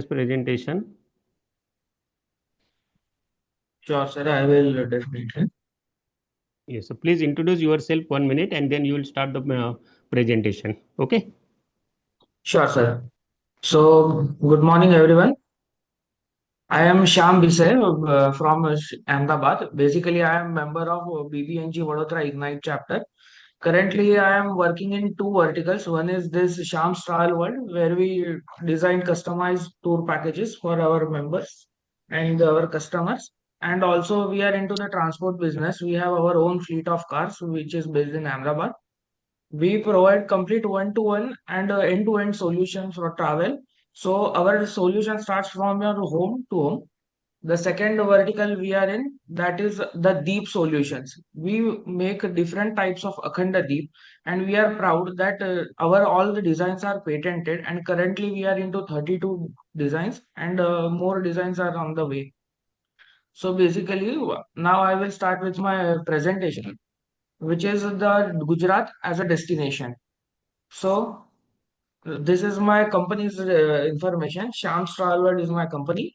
presentation. Sure, sir. I will definitely. Yes, so please introduce yourself 1 minute and then you will start the presentation. Okay. Sure, sir. So, good morning, everyone. I am Shyam Bisay from Ahmedabad. Basically, I am member of BBNG Vadodara Ignite chapter. Currently, I am working in two verticals. One is this Shyam's Travel World, where we design customized tour packages for our members and our customers. And also, we are into the transport business. We have our own fleet of cars, which is based in Ahmedabad. We provide complete one-to-one and end-to-end solutions for travel. So our solution starts from your home to home. The second vertical we are in, that is the deep solutions. We make different types of Akhanda Deep, and we are proud that our all the designs are patented. And currently we are into 32 designs, and more designs are on the way. So basically, now I will start with my presentation, which is the Gujarat as a destination. So this is my company's information. Shams Travel is my company.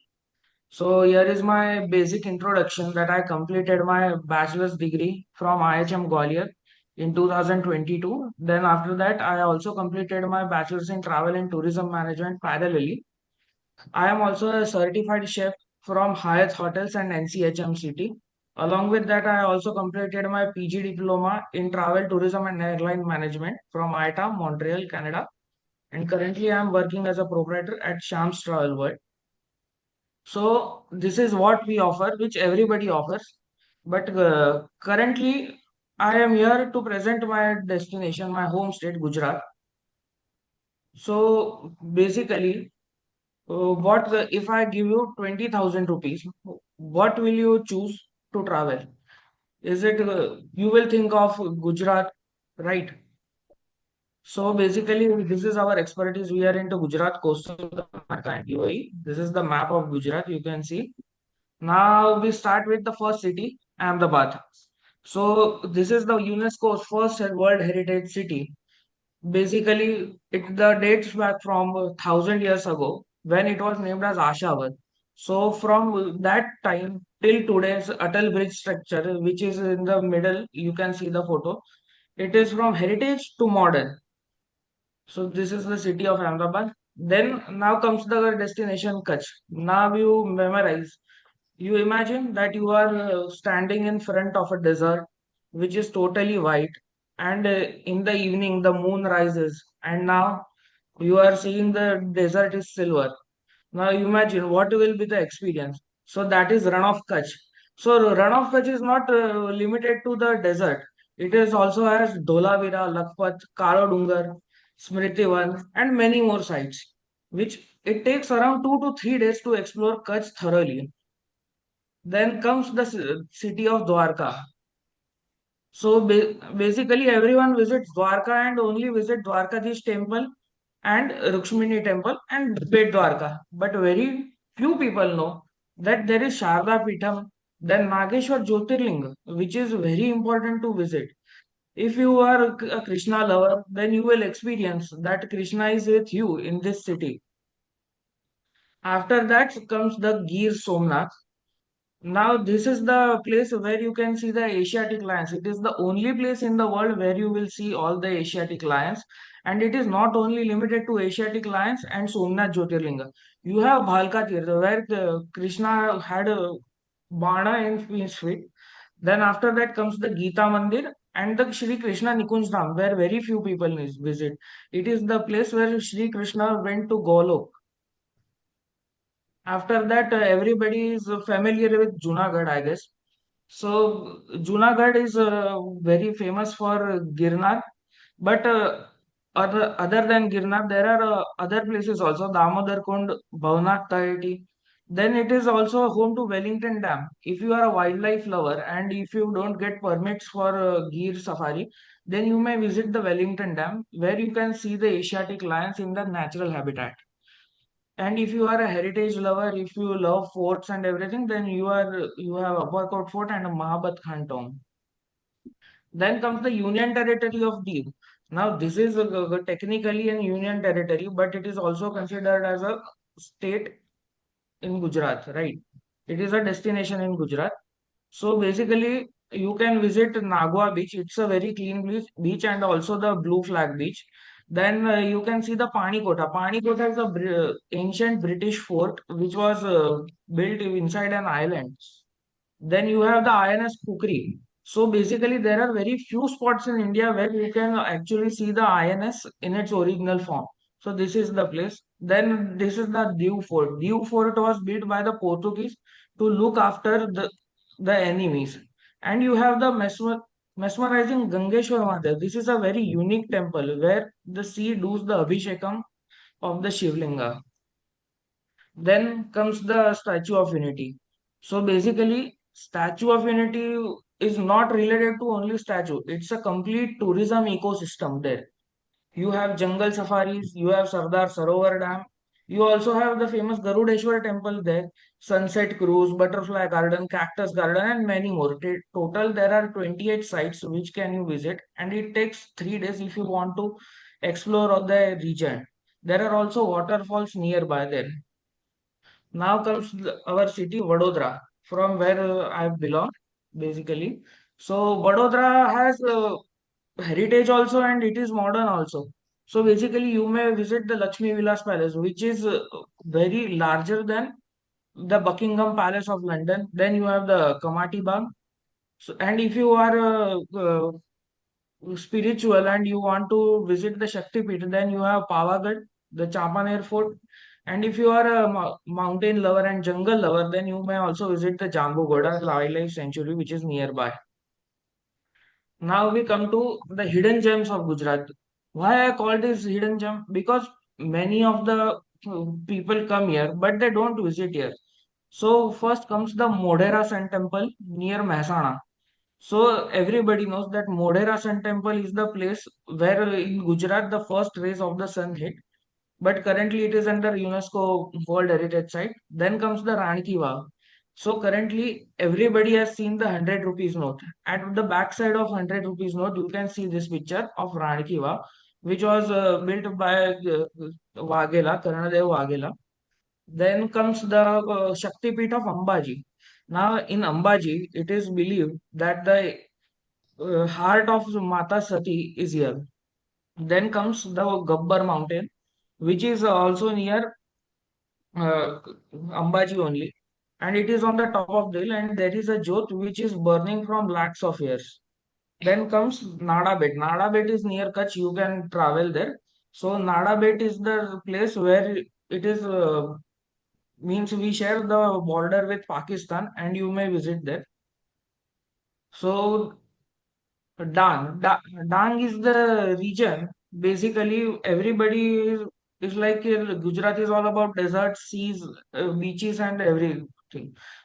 So here is my basic introduction that I completed my bachelor's degree from IHM Gwalior in 2022. Then after that, I also completed my bachelor's in travel and tourism management parallelly. I am also a certified chef from Hyatt Hotels and NCHM City. Along with that, I also completed my PG diploma in travel, tourism and airline management from ITA, Montreal, Canada, and currently I'm working as a proprietor at Shams Travel World. So this is what we offer, which everybody offers. But currently, I am here to present my destination, my home state, Gujarat. So basically, if I give you 20,000 rupees, what will you choose to travel? Is it you will think of Gujarat, right? So basically, this is our expertise. We are into Gujarat, coastal Karnataka and UAE. This is the map of Gujarat. You can see. Now we start with the first city, Ahmedabad. So this is the UNESCO's first World Heritage City. Basically, it the dates back from 1,000 years ago when it was named as Ashavad. So from that time till today's Atal Bridge structure, which is in the middle, you can see the photo. It is from heritage to modern. So this is the city of Ahmedabad. Then now comes the destination Kutch. Now you memorize. You imagine that you are standing in front of a desert which is totally white, and in the evening the moon rises, and now you are seeing the desert is silver. Now imagine what will be the experience. So that is Run of Kutch. So Run of Kutch is not limited to the desert. It is also has Dholavira, Lakhpat, Karo Dungar, Smritivan, and many more sites, which it takes around 2 to 3 days to explore Kutch thoroughly. Then comes the city of Dwarka. So basically, everyone visits Dwarka and only visit Dwarkadhish temple and Rukshmini temple and Bet Dwarka. But very few people know that there is Sharda Pitham, then Nageshwar Jyotirlinga, which is very important to visit. If you are a Krishna lover, then you will experience that Krishna is with you in this city. After that comes the Gir Somnath. Now, this is the place where you can see the Asiatic lions. It is the only place in the world where you will see all the Asiatic lions. And it is not only limited to Asiatic lions and Somnath Jyotirlinga. You have Bhalka Tirtha, where Krishna had a Bana in his feet. Then after that comes the Gita Mandir and the Shri Krishna Nikunj Dham, where very few people visit. It is the place where Shri Krishna went to Golok. After that, everybody is familiar with Junagadh, I guess. So Junagadh is very famous for Girnar, but other than Girnar, there are other places also, Damodar Kund, Bhavnath Tahiti. Then it is also home to Wellington Dam. If you are a wildlife lover and if you don't get permits for Gir safari, then you may visit the Wellington Dam where you can see the Asiatic lions in their natural habitat. And if you are a heritage lover, if you love forts and everything, then you have Uppercote Fort and Mahabat Khan Tomb. Then comes the Union Territory of Diu. Now this is technically an Union Territory, but it is also considered as a state in Gujarat, right? It is a destination in Gujarat. So basically, you can visit Nagwa beach. It's a very clean beach and also the Blue Flag beach. Then you can see the Pani Kota. Pani Kota is a ancient British fort which was built inside an island. Then you have the INS Kukri. So basically, there are very few spots in India where you can actually see the INS in its original form. So this is the place. Then this is the Diu Fort. Diu Fort was built by the Portuguese to look after the enemies. And you have the mesmerizing Gangeshwar Mandir. This is a very unique temple where the sea does the Abhishekam of the Shivlinga. Then comes the Statue of Unity. So basically, Statue of Unity is not related to only statue. It's a complete tourism ecosystem there. You have jungle safaris, you have Sardar Sarovar Dam, you also have the famous Garudeshwar temple there, Sunset Cruise, Butterfly Garden, Cactus Garden, and many more. Total, there are 28 sites which can you visit, and it takes 3 days if you want to explore all the region. There are also waterfalls nearby there. Now comes our city, Vadodara, from where I belong, basically. So Vadodara has heritage also and it is modern also. So basically, you may visit the Lakshmi Vilas Palace, which is very larger than the Buckingham Palace of London. Then you have the Kamati Bagh. So, and if you are spiritual and you want to visit the Shakti Pit, then you have Pavagadh, the Champaner Fort. And if you are a mountain lover and jungle lover, then you may also visit the Jambu Goda Wildlife Sanctuary, which is nearby. Now we come to the hidden gems of Gujarat. Why I call this hidden gem? Because many of the people come here, but they don't visit here. So first comes the Modhera Sun Temple near Mehsana. So everybody knows that Modhera Sun Temple is the place where in Gujarat the first rays of the sun hit. But currently it is under UNESCO World Heritage Site. Then comes the Rani Ki Vav. So currently everybody has seen the 100 rupees note. At the back side of 100 rupees note, you can see this picture of Rani Ki Vav, which was built by Waghela, Karnadev Waghela. Then comes the Shakti Pit of Ambaji. Now in Ambaji, it is believed that the heart of Mata Sati is here. Then comes the Gabbar Mountain, which is also near uh, Ambaji only. And it is on the top of the hill, and there is a jot which is burning from lakhs of years. Then comes Nada Bet. Nada Bet is near Kutch. You can travel there. So Nada Bet is the place where it is means we share the border with Pakistan, and you may visit there. So Dang is the region. Basically, everybody is like Gujarat is all about deserts, seas, beaches, and everything.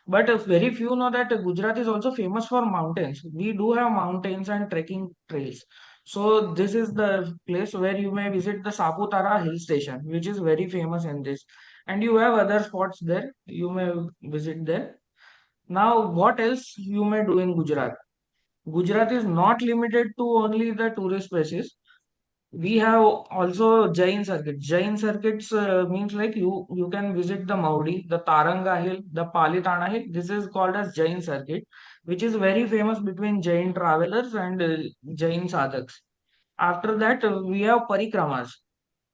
But very few know that Gujarat is also famous for mountains. We do have mountains and trekking trails. So this is the place where you may visit the Saputara hill station, which is very famous in this. And you have other spots there. You may visit there. Now, what else you may do in Gujarat? Gujarat is not limited to only the tourist places. We have also Jain circuit. Jain circuits means like you can visit the Maudi, the Taranga Hill, the Palitana Hill. This is called as Jain circuit, which is very famous between Jain travelers and Jain sadhaks. After that, we have parikramas.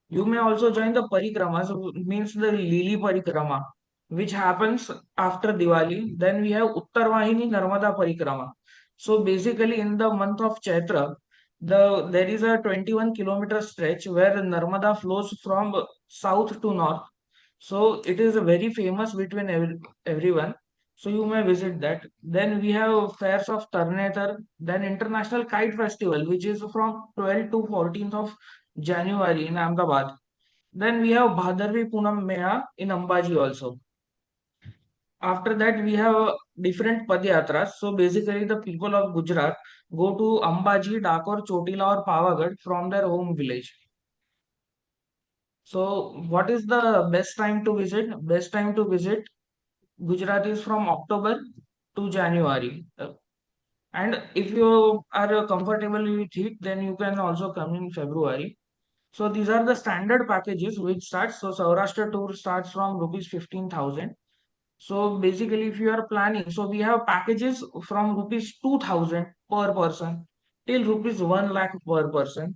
You may also join the parikramas, means the Lili parikrama, which happens after Diwali. Then we have Uttarvahini Narmada parikrama. So basically, in the month of Chaitra, there is a 21-kilometer stretch where Narmada flows from south to north. So it is very famous between everyone. So you may visit that. Then we have fairs of Tarnetar, then International Kite Festival, which is from 12th to 14th of January in Ahmedabad. Then we have Bhadarvi Punam Mela in Ambaji also. After that, we have different Padyatras. So basically, the people of Gujarat go to Ambaji, Dakor, Chotila, or Pavagad from their home village. So, what is the best time to visit? Best time to visit Gujarat is from October to January. And if you are comfortable with heat, then you can also come in February. So these are the standard packages which starts. So Saurashtra tour starts from rupees 15,000. So basically, if you are planning, so we have packages from rupees 2,000 per person till rupees 1 lakh per person.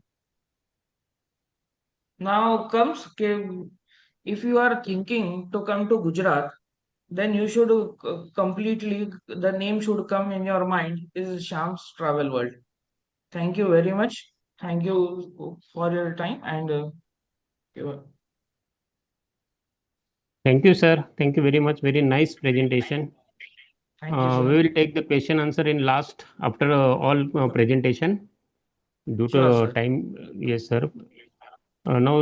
Now comes if you are thinking to come to Gujarat, then you should completely the name should come in your mind is Sham's Travel World. Thank you very much. Thank you for your time and your- Thank you, sir. Thank you very much. Very nice presentation. thank you, We sir. will take the question answer in last after all presentation due to Sure, sir. time. Yes, sir. Now,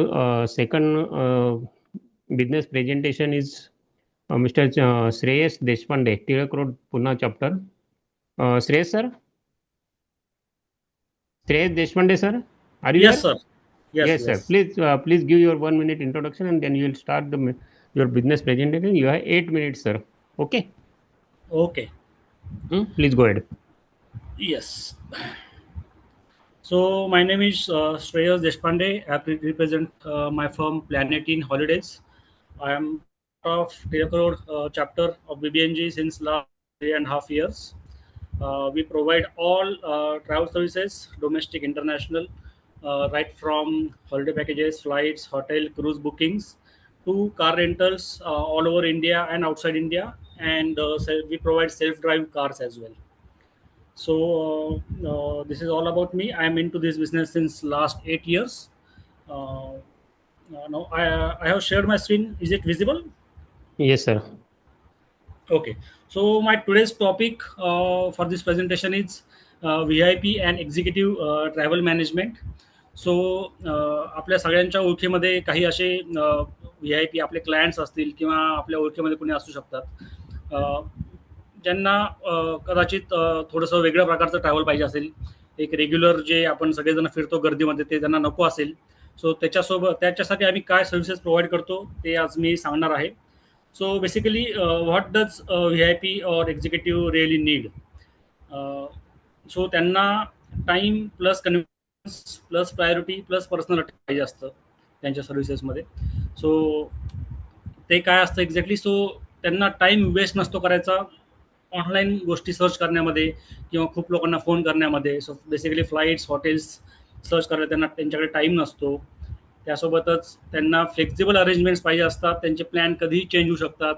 second business presentation is Mr. Shreyas Deshpande, Tilak Road, Pune chapter. Shreyas, sir. Shreyas Deshpande, sir. Are you Yes, here? sir. Yes, Yes, sir. yes. Please give your 1 minute introduction and then you will start your business presentation. You have 8 minutes, sir. Okay. Okay. Please go ahead. Yes. So my name is Shreyas Deshpande. I represent my firm Planet in Holidays. I am part of Tilak Road chapter of BBNG since last 3.5 years. We provide all travel services, domestic, international, right from holiday packages, flights, hotel, cruise bookings, to car rentals all over India and outside India, and we provide self-drive cars as well. So this is all about me. I'm into this business since last 8 years. Uh, Now I have shared my screen. Is it visible? Yes, sir. Okay. So my today's topic for this presentation is VIP and executive travel management. सो आपल्या सगळ्यांच्या ओळखीमध्ये काही असे V I P आपले clients असतील किंवा आपल्या ओळखीमध्ये कोणी असू शकतात ज्यांना कदाचित थोडंसं वेगळ्या प्रकारचं ट्रॅव्हल पाहिजे असेल. एक रेग्युलर जे आपण सगळेजण फिरतो गर्दीमध्ये ते त्यांना नको असेल. सो त्याच्यासाठी आम्ही काय सर्व्हिसेस प्रोव्हाइड करतो ते आज मी सांगणार आहे. So basically what does V I P or executive really need. So त्यांना time plus convenience plus priority plus personality पाहिजे असतं त्यांच्या सर्व्हिसेसमध्ये. सो ते काय असतं एक्झॅक्टली. सो त्यांना टाईम वेस्ट नसतो करायचा ऑनलाईन गोष्टी सर्च करण्यामध्ये किंवा खूप लोकांना फोन करण्यामध्ये. So basically flights hotels search करायला त्यांना त्यांच्याकडे टाईम नसतो. त्यासोबतच त्यांना फ्लेक्झिबल अरेंजमेंट्स पाहिजे असतात. त्यांचे प्लॅन कधीही चेंज होऊ शकतात.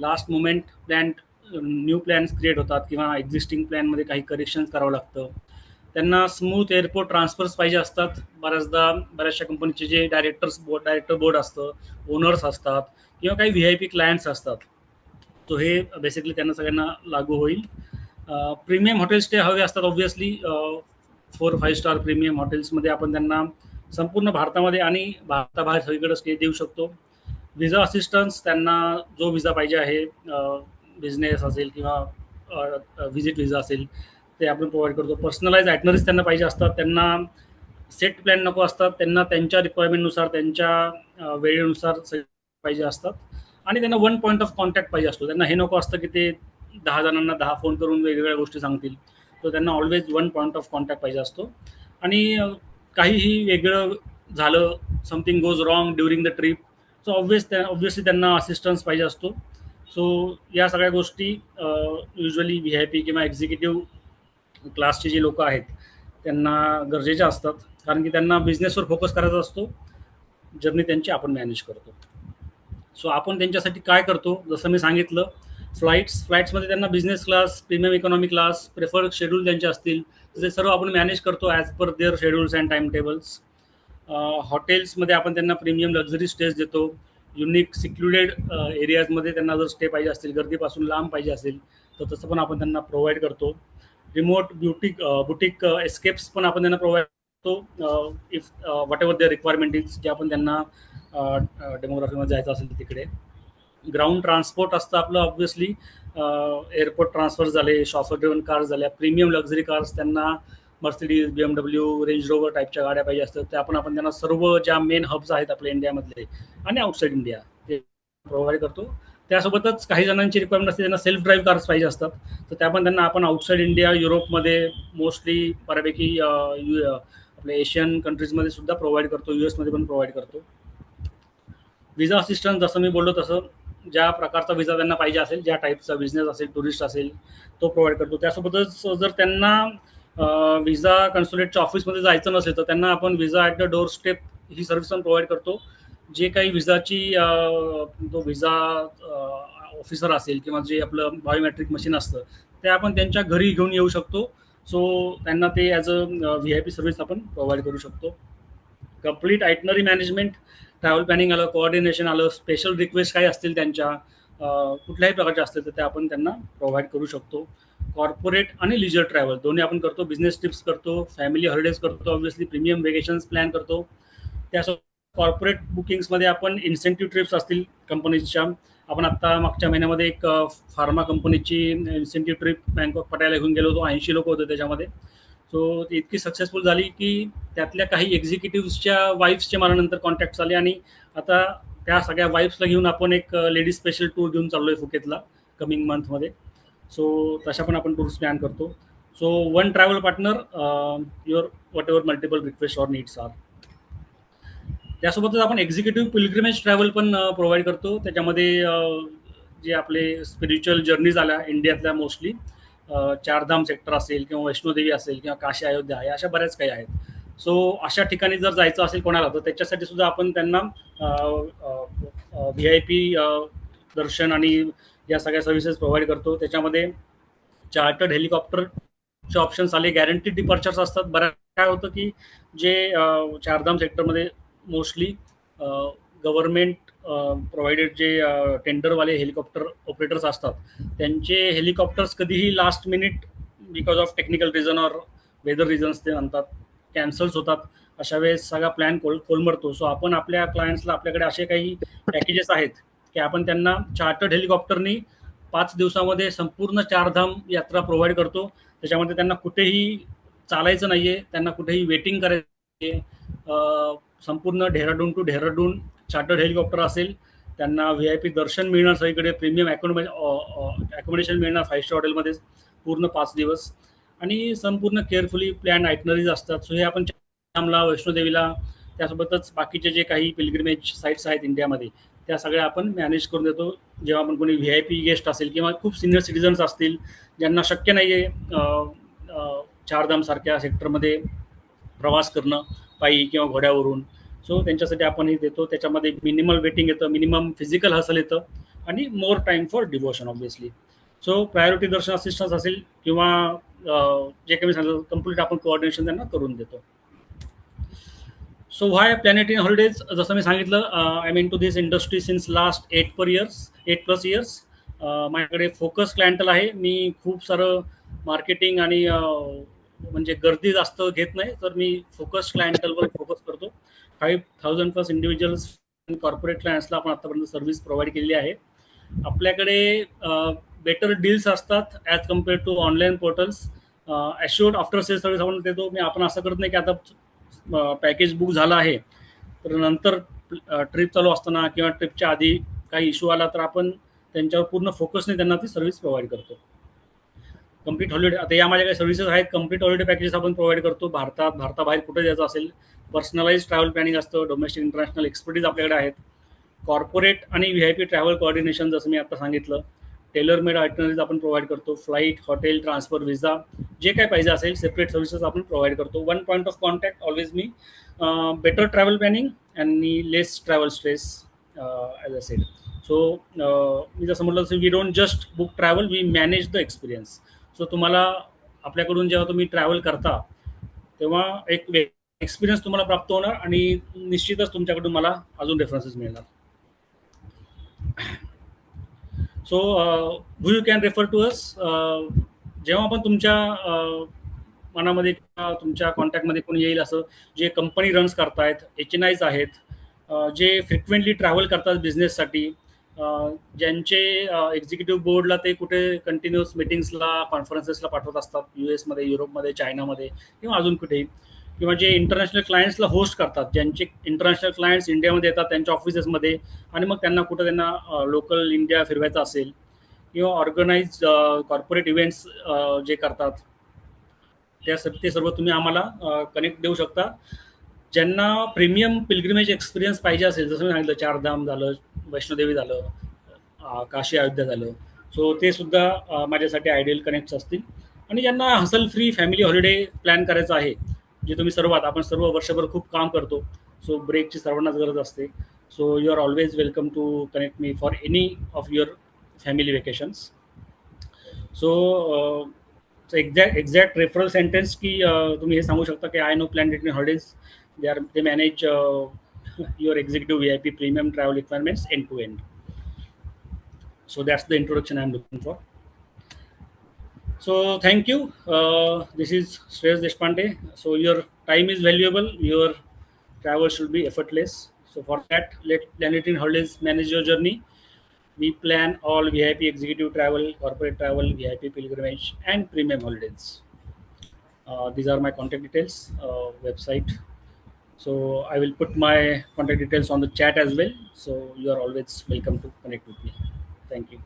Last moment plan new plans create होतात किंवा एक्झिस्टिंग प्लॅनमध्ये काही करेक्शन्स करावं लागतं. त्यांना स्मूथ एअरपोर्ट ट्रान्सफर्स पाहिजे असतात. बऱ्याचशा कंपनीचे जे डायरेक्टर बोर्ड असतं, ओनर्स असतात किंवा काही व्ही आय पी क्लायंट्स असतात. तो हे बेसिकली त्यांना सगळ्यांना लागू होईल. प्रीमियम हॉटेल स्टे हवे असतात ऑब्व्हियसली. 4-5 स्टार प्रीमियम हॉटेल्समध्ये आपण त्यांना संपूर्ण भारतामध्ये आणि भारताबाहेर सगळीकडे स्टे देऊ शकतो. विजा असिस्टन्स त्यांना जो विजा पाहिजे आहे बिझनेस असेल किंवा व्हिजिट विजा असेल ते आपण प्रोव्हाइड करतो. पर्सनलाइज आयटनरीज त्यांना पाहिजे असतात. त्यांना सेट प्लॅन नको असतात. त्यांना त्यांच्या रिक्वायरमेंटनुसार त्यांच्या वेळेनुसार पाहिजे असतात. आणि त्यांना वन पॉईंट ऑफ कॉन्टॅक्ट पाहिजे असतो. त्यांना हे नको असतं की ते 10 जणांना 10 फोन करून वेगवेगळ्या गोष्टी सांगतील. तर त्यांना always one point of contact पाहिजे असतो. आणि काहीही वेगळं झालं, something goes wrong during the trip, so obviously त्यांना असिस्टन्स पाहिजे असतो. सो या सगळ्या गोष्टी युजली व्ही आय पी किंवा एक्झिक्युटिव्ह क्लासचे जे लोक आहेत त्यांना गरजेच्या असतात. कारण की त्यांना बिझनेसवर फोकस करायचा असतो. जर्नी त्यांची आपण मॅनेज करतो. सो आपण त्यांच्यासाठी काय करतो, जसं मी सांगितलं, फ्लाईट्समध्ये त्यांना business class, premium economy class, preferred schedule त्यांचे असतील ते सर्व आपण मॅनेज करतो as per their schedules and timetables. हॉटेल्समध्ये आपण त्यांना प्रीमियम लक्झरी स्टेज देतो. युनिक सिक्युलेड एरियाजमध्ये त्यांना जर स्टे पाहिजे असतील, गर्दीपासून लांब पाहिजे असेल तर तसं पण आपण त्यांना प्रोव्हाइड करतो. रिमोट बुटीक एस्केप्स पण आपण त्यांना प्रोव्हाइड करतो. If whatever their requirement is, जे आपण त्यांना डेमोग्राफीमध्ये जायचं असेल तर तिकडे. ग्राउंड ट्रान्सपोर्ट असतं आपलं ऑब्व्हियसली. एअरपोर्ट ट्रान्सफर झाले, शॉफर ड्रिव्हन कार्स झाल्या, प्रीमियम लक्झरी कार्स त्यांना मर्सिडीज, BMW, रेंज रोवर टाईपच्या गाड्या पाहिजे असतात त्या पण आपण त्यांना सर्व ज्या मेन हब्स आहेत आपल्या इंडियामधले आणि आउटसाईड इंडिया ते प्रोव्हाइड करतो. त्यासोबतच काही जणांची रिक्वायरमेंट असते त्यांना सेल्फ ड्राईव्ह कार्स पाहिजे असतात. तर त्या पण त्यांना आपण आउटसाईड इंडिया, युरोपमध्ये मोस्टली बऱ्यापैकी आपल्या आपल्या एशियन कंट्रीजमध्ये सुद्धा प्रोव्हाइड करतो, US मध्ये पण प्रोव्हाइड करतो. विजा असिस्टन्स जसं मी बोललो तसं ज्या प्रकारचा विजा त्यांना पाहिजे असेल, ज्या टाईपचा बिझनेस असेल, टुरिस्ट असेल, तो प्रोव्हाइड करतो. त्यासोबतच जर त्यांना विजा कन्सुलेटच्या ऑफिसमध्ये जायचं नसेल तर त्यांना आपण visa at the doorstep ही सर्व्हिस पण प्रोव्हाइड करतो. जे काही विजाची जो विजा ऑफिसर असेल किंवा जे आपलं बायोमेट्रिक मशीन असतं ते आपण त्यांच्या घरी घेऊन येऊ शकतो. सो त्यांना ते ॲज अ VIP सर्व्हिस आपण प्रोव्हाइड करू शकतो. Complete itinerary management, travel planning आलं, कोऑर्डिनेशन आलं, स्पेशल रिक्वेस्ट काही असतील त्यांच्या कुठल्याही प्रकारच्या असतील तर ते आपण त्यांना प्रोव्हाइड करू शकतो. कॉर्पोरेट आणि लिजर ट्रॅव्हल दोन्ही आपण करतो. बिझनेस ट्रिप्स करतो, फॅमिली हॉलिडेज करतो, ऑब्व्हियसली प्रीमियम वेकेशन्स प्लॅन करतो. त्यासोबत कॉर्पोरेट बुकिंग्समध्ये आपण इन्सेंटिव्ह ट्रिप्स असतील कंपनीच्या. आपण आत्ता मागच्या महिन्यामध्ये एक फार्मा कंपनीची इन्सेंटिव्ह ट्रिप बँकॉक पटायला घेऊन गेलो होतो. 80 लोक होते त्याच्यामध्ये. सो ती इतकी सक्सेसफुल झाली की त्यातल्या काही एक्झिक्युटिव्सच्या वाईफ्सचे मला नंतर कॉन्टॅक्ट आले आणि आता त्या सगळ्या वाईफ्सला घेऊन आपण एक लेडीज स्पेशल टूर घेऊन चाललो आहे फुकेतला कमिंग मंथमध्ये. सो तशा पण आपण टूर्स प्लॅन करतो. So one travel partner your whatever multiple request or needs are. त्यासोबतच आपण एक्झिक्युटिव्ह पिलग्रिमेज ट्रॅव्हल पण प्रोव्हाइड करतो. त्याच्यामध्ये जे आपले स्पिरिच्युअल जर्नीज आल्या इंडियातल्या मोस्टली चारधाम सेक्टर असेल किंवा वैष्णोदेवी असेल किंवा काशी अयोध्या आहे, अशा बऱ्याच काही आहेत. सो अशा ठिकाणी जर जायचं असेल कोणाला तर त्याच्यासाठी सुद्धा आपण त्यांना VIP दर्शन आणि या सगळ्या सर्व्हिसेस प्रोव्हाइड करतो. त्याच्यामध्ये चार्टर्ड हेलिकॉप्टरचे ऑप्शन्स आले, गॅरंटीड डिपार्चर्स असतात. बऱ्याच काय होतं की जे चारधाम सेक्टरमध्ये मोस्टली गव्हर्नमेंट प्रोव्हाइडेड जे टेंडरवाले हेलिकॉप्टर ऑपरेटर्स असतात त्यांचे हेलिकॉप्टर्स कधीही last minute because of technical reason or weather reasons ते म्हणतात कॅन्सल्स होतात. अशा वेळेस सगळा प्लॅन कोलमडतो. सो आपण आपल्या क्लायंट्सला आपल्याकडे असे काही पॅकेजेस आहेत की आपण त्यांना चार्टर्ड हेलिकॉप्टरनी 5 दिवसामध्ये संपूर्ण चारधाम यात्रा प्रोव्हाइड करतो. त्याच्यामध्ये त्यांना कुठेही चालायचं नाही आहे, त्यांना कुठेही वेटिंग करायचं नाही. संपूर्ण Dehradun to Dehradun chartered helicopter असेल, त्यांना VIP दर्शन मिळणार, सगळीकडे प्रीमियम ॲकोमोडेशन मिळणार 5 स्टार हॉटेलमध्ये पूर्ण 5 दिवस आणि संपूर्ण केअरफुली प्लॅन आयटनरीज असतात. सो हे आपण चारधामला, वैष्णोदेवीला, त्यासोबतच बाकीचे जे काही पिलग्रिमेज साईट्स आहेत इंडियामध्ये त्या सगळ्या आपण मॅनेज करून देतो. जेव्हा आपण कोणी VIP गेस्ट असेल किंवा खूप सिनियर सिटिझन्स असतील ज्यांना शक्य नाही आहे चारधामसारख्या सेक्टरमध्ये प्रवास करणं पायी किंवा घोड्यावरून, सो त्यांच्यासाठी आपण हे देतो. त्याच्यामध्ये मिनिमल वेटिंग येतं, मिनिमम फिजिकल हसल येतं आणि more time for devotion obviously. So priority Darshan assistance असेल किंवा जे काही सांगितलं कम्प्लीट आपण कोऑर्डिनेशन त्यांना करून देतो. So why planet in holidays, जसं मी सांगितलं I mean to this industry since last 8+ years. माझ्याकडे फोकस क्लायंटल आहे. मी खूप सारं मार्केटिंग आणि म्हणजे गर्दी जास्त घेत नाही, तर मी फोकस क्लायंटलवर फोकस करतो. 5,000+ इंडिव्हिज्युअल्स कॉर्पोरेट क्लायंट्सला आपण आतापर्यंत सर्व्हिस प्रोव्हाइड केलेली आहे. आपल्याकडे बेटर डील्स असतात as compared to online portals. Assured after sale service आपण देतो. आपण असं करत नाही की आता पॅकेज बुक झालं आहे तर नंतर ट्रिप चालू असताना किंवा ट्रिपच्या आधी काही इश्यू आला तर आपण त्यांच्यावर पूर्ण फोकसने त्यांना ती सर्व्हिस प्रोव्हाइड करतो. कम्प्लीट हॉलिडे, आता या माझ्या काही सर्व्हिसेस आहेत. कम्प्लीट हॉलिडे पॅकेजेस आपण प्रोव्हाइड करतो. भारताबाहेर कुठे जायचं असेल, पर्सनलाइज ट्रॅव्हल प्लॅनिंग असतं, डोमेस्टिक इंटरनॅशनल एक्सपर्टीज आपल्याकडे आहेत. कॉर्पोरेट आणि VIP ट्रॅव्हल कोऑर्डिनेशन जसं मी आता सांगितलं. टेलर मेड आयटनरीज आपण प्रोव्हाइड करतो. फ्लाईट, हॉटेल, ट्रान्सफर, विजा, जे काय पाहिजे असेल सेपरेट सर्व्हिसेस आपण प्रोव्हाइड करतो. One point of contact always me. Better travel planning आणि less travel stress as a said. So मी जसं म्हटलं तसं we don't just book travel, we manage the experience. So तुम्हाला आपल्याकडून जेव्हा तुम्ही ट्रॅव्हल करता तेव्हा एक एक्सपिरियन्स तुम्हाला प्राप्त होणार आणि निश्चितच तुमच्याकडून मला अजून रेफरन्सेस मिळणार. So who you can refer to us. जेव्हा आपण तुमच्या मनामध्ये किंवा तुमच्या कॉन्टॅक्टमध्ये कोणी येईल असं जे कंपनी रन्स करतायत, HNIs आहेत, जे फ्रिक्वेंटली ट्रॅव्हल करतात बिझनेससाठी, ज्यांचे एक्झिक्युटिव्ह बोर्डला ते कुठे कंटिन्युअस मीटिंग्सला, कॉन्फरन्सेसला पाठवत असतात US मध्ये, युरोपमध्ये, चायनामध्ये किंवा अजून कुठेही, किंवा जे इंटरनॅशनल क्लायंट्सला होस्ट करतात, ज्यांचे इंटरनॅशनल क्लायंट्स इंडियामध्ये येतात त्यांच्या ऑफिसेसमध्ये आणि मग त्यांना लोकल इंडिया फिरवायचं असेल किंवा ऑर्गनाइज कॉर्पोरेट इव्हेंट्स जे करतात ते सर्व तुम्ही आम्हाला कनेक्ट देऊ शकता. ज्यांना प्रीमियम पिलग्रिमेज एक्सपिरियन्स पाहिजे असेल, जसं मी सांगितलं चारधाम झालं, वैष्णोदेवी झालं, काशी अयोध्या झालं, सो ते सुद्धा माझ्यासाठी आयडियल कनेक्ट्स असतील. आणि ज्यांना hustle free family holiday plan करायचं आहे, जे तुम्ही आपण सर्व वर्षभर खूप काम करतो, सो ब्रेकची सर्वांनाच गरज असते. So you are always welcome to connect me for any of your family vacations. So exact referral sentence की तुम्ही हे सांगू शकता की I know planet in holidays, they manage your executive VIP premium travel requirements end to end. So that's the introduction I'm looking for. So thank you. This is Shreyas Deshpande. So your time is valuable. Your travel should be effortless. So for that, let Planet in Holidays manage your journey. We plan all VIP executive travel, corporate travel, VIP pilgrimage, and premium holidays. These are my contact details, website. So I will put my contact details on the chat as well. So you are always welcome to connect with me. Thank you.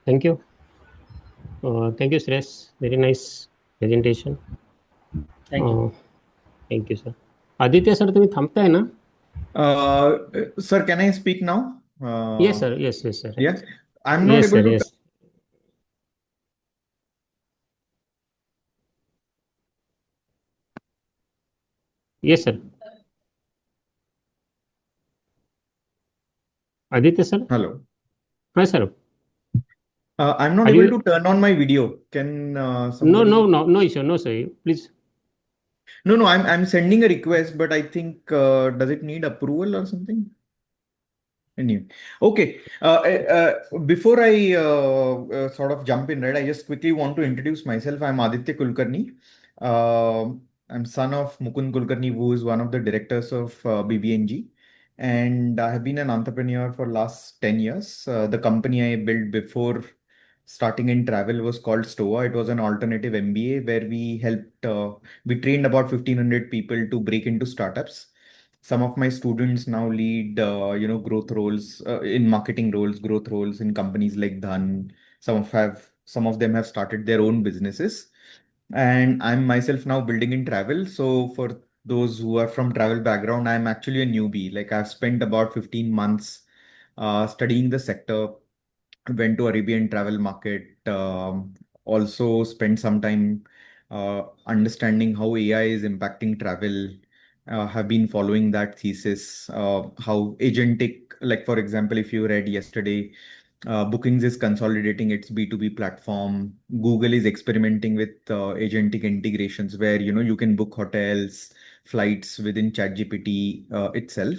Thank you. Thank you, Shreyas. Very nice presentation. Thank you. Thank you, sir. Aditya sir, तुम्ही थांबताय ना? Sir, can I speak now? Yes, sir. Yes, sir. Yes. I'm not Yes, able sir. to. Yes. Yes, sir. Aditya sir? Hello. Hi, sir. I'm not Are able you- to turn on my video. Can No somebody? no issue. No, sir. Please. No, I'm sending a request, but I think does it need approval or something? Anyway, okay. Before I sort of jump in, right, I just quickly want to introduce myself. I'm Aditya Kulkarni. I'm son of Mukund Kulkarni, who is one of the directors of BBNG. And I have been an entrepreneur for last 10 years. The company I built before starting in travel was called STOA. It was an alternative MBA where we trained about 1,500 people to break into startups. Some of my students now lead, growth roles in marketing roles, growth roles in companies like Dhan. Some of them have started their own businesses. And I'm myself now building in travel. So for those who are from travel background, I'm actually a newbie. Like I've spent about 15 months studying the sector, went to Arabian travel market, also spent some time understanding how AI is impacting travel, have been following that thesis, how agentic, like for example, if you read yesterday, Bookings is consolidating its B2B platform. Google is experimenting with agentic integrations where you can book hotels, flights within ChatGPT itself.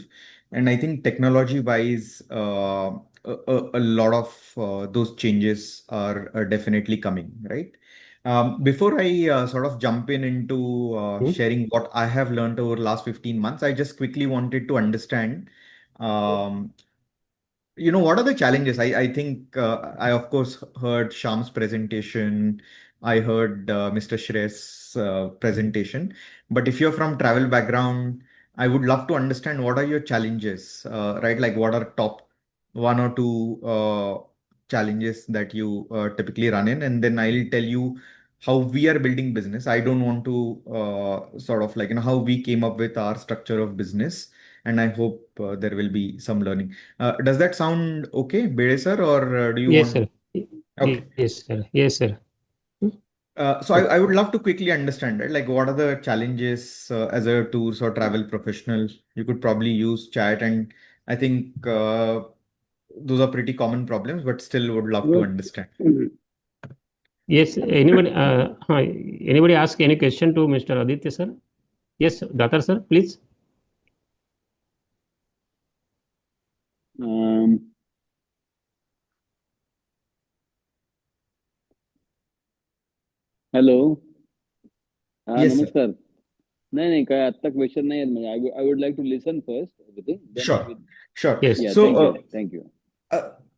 And I think technology-wise, a lot of those changes are definitely coming, right? Before I sort of jump into sharing what I have learned over the last 15 months, I just quickly wanted to understand, what are the challenges? I think I, of course, heard Sham's presentation. I heard Mr. Shreyas' presentation. But if you're from travel background, I would love to understand what are your challenges, right? Like what are top one or two challenges that you typically run in, and then I'll tell you how we are building business. I don't want to sort of like how we came up with our structure of business, and I hope there will be some learning. Does that sound okay, Bede sir, or do you Yes, want? sir. Okay. Yes, sir. Yes, sir. So I would love to quickly understand, right? Like what are the challenges as a tours or travel professional? You could probably use chat, and I think those are pretty common problems, but still would love to understand. Yes. Anybody ask any question to Mr. Aditya sir? Yes, Datar sir, please. Hello. हा Yes, sir. नमस्कार. नाही काय आत्ता question नाही आहेत, म्हणजे I would like to listen first everything. Sure. Yes. Yeah, So thank you.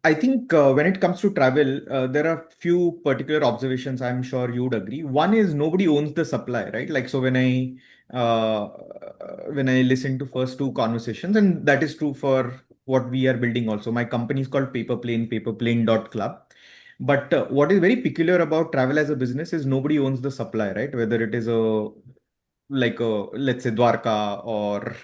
I think when it comes to travel, there are few particular observations I'm sure you'd agree. One is nobody owns the supply, right? Like so when I listen to first two conversations, and that is true for what we are building also. My company is called Paperplane, paperplane.club. But what is very peculiar about travel as a business is nobody owns the supply, right? Whether it is a like let's say Dwarka or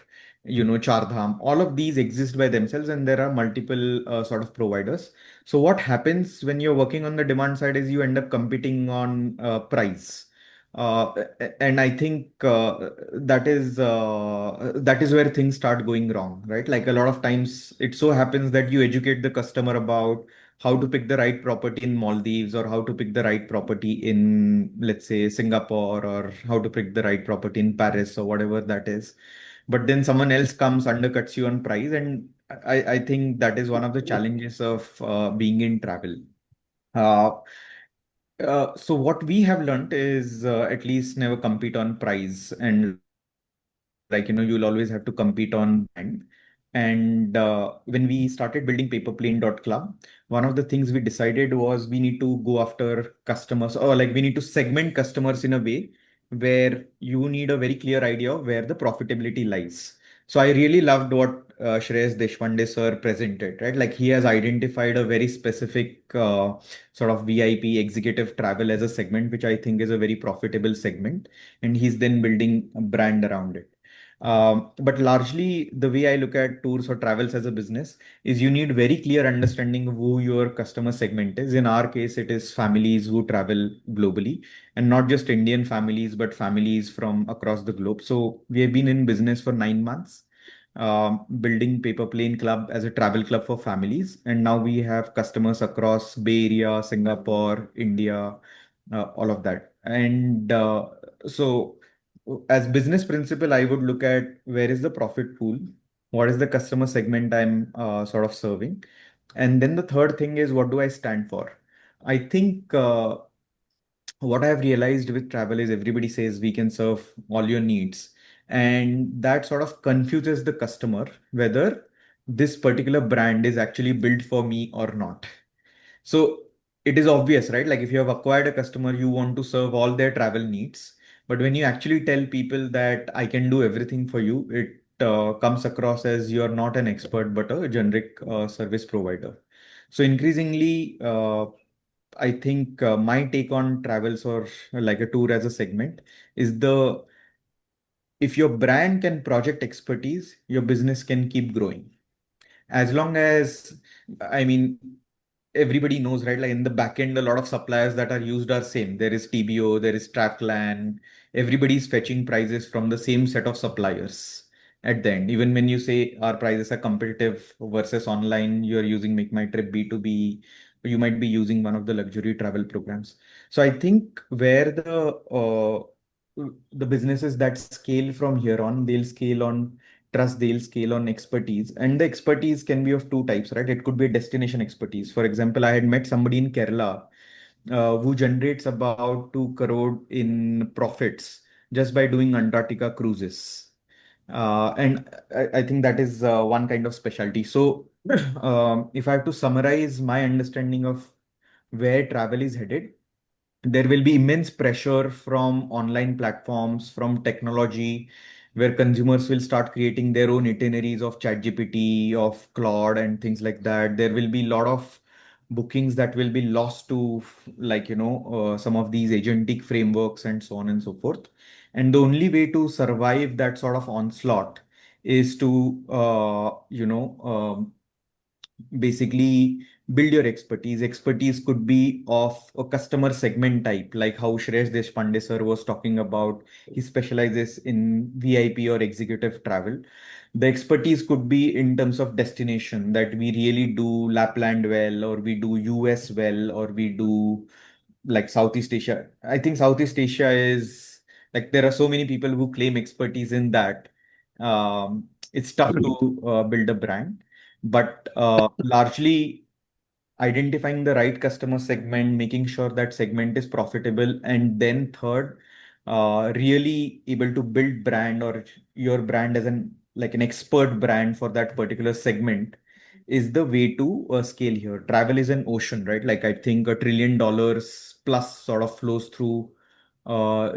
Chardham, all of these exist by themselves, and there are multiple sort of providers. So what happens when you're working on the demand side is you end up competing on price. And I think that is where things start going wrong, right? Like a lot of times it so happens that you educate the customer about how to pick the right property in Maldives, or how to pick the right property in, let's say, Singapore, or how to pick the right property in Paris, or whatever that is. But then someone else comes, undercuts you on price, and I think that is one of the challenges of being in travel. Uh, so what we have learned is at least never compete on price, and you'll always have to compete on brand. And when we started building paperplane.club, one of the things we decided was we need to go after customers, or like we need to segment customers in a way where you need a very clear idea of where the profitability lies. So I really loved what Shreyas Deshpande sir presented, right? Like he has identified a very specific sort of VIP executive travel as a segment, which I think is a very profitable segment, and he's then building a brand around it. But largely, the way I look at tours or travels as a business is you need very clear understanding of who your customer segment is. In our case, it is families who travel globally, and not just Indian families, but families from across the globe. So we have been in business for 9 months, building Paper Plane Club as a travel club for families. And now we have customers across Bay Area, Singapore, India, all of that. And so as business principle, I would look at where is the profit pool, what is the customer segment I'm sort of serving, and then the third thing is what do I stand for. I think what I have realized with travel is everybody says we can serve all your needs, and that sort of confuses the customer whether this particular brand is actually built for me or not. So it is obvious, right? Like if you have acquired a customer, you want to serve all their travel needs. But when you actually tell people that I can do everything for you, it comes across as you're not an expert, but a generic service provider. So increasingly, I think my take on travels or like a tour as a segment is the if your brand can project expertise, your business can keep growing. As long as, I mean, everybody knows, right? Like in the back end, a lot of suppliers that are used are same. There is TBO, there is Trackland. Everybody's fetching prices from the same set of suppliers at the end. Even when you say our prices are competitive versus online, you're using Make My Trip B2B, you might be using one of the luxury travel programs. So I think where the businesses that scale from here on, they'll scale on trust, they'll scale on expertise, and the expertise can be of two types, right? It could be a destination expertise. For example, I had met somebody in Kerala who generates about 2 crore in profits just by doing Antarctica cruises. And I think that is one kind of specialty. So if I have to summarize my understanding of where travel is headed, there will be immense pressure from online platforms, from technology, where consumers will start creating their own itineraries of ChatGPT, of Claude, and things like that. There will be a lot of bookings that will be lost to, some of these agentic frameworks and so on and so forth. And the only way to survive that sort of onslaught is to, basically build your expertise. Expertise could be of a customer segment type, like how Shresh Deshpande sir was talking about. He specializes in VIP or executive travel. The expertise could be in terms of destination, that we really do Lapland well, or we do US well, or we do like Southeast Asia. I think Southeast Asia is like there are so many people who claim expertise in that. It's tough to build a brand, but largely identifying the right customer segment, making sure that segment is profitable, and then third, really able to build brand or your brand as an expert brand for that particular segment is the way to scale here. Travel is an ocean, right? Like I think $1 trillion plus sort of flows through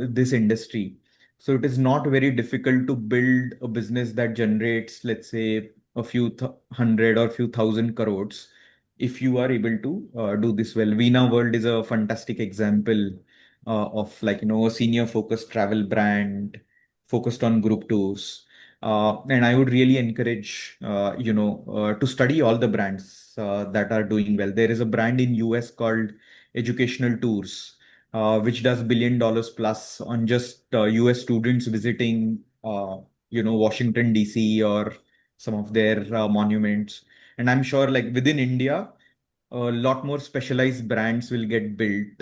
this industry. So it is not very difficult to build a business that generates, let's say, a few hundred or few thousand crores if you are able to do this well. Veena World is a fantastic example of like, a senior focused travel brand focused on group tours. And I would really encourage, to study all the brands that are doing well. There is a brand in US called Educational Tours, which does $1 billion plus on just US students visiting, Washington, DC, or some of their monuments. And I'm sure like within India, a lot more specialized brands will get built.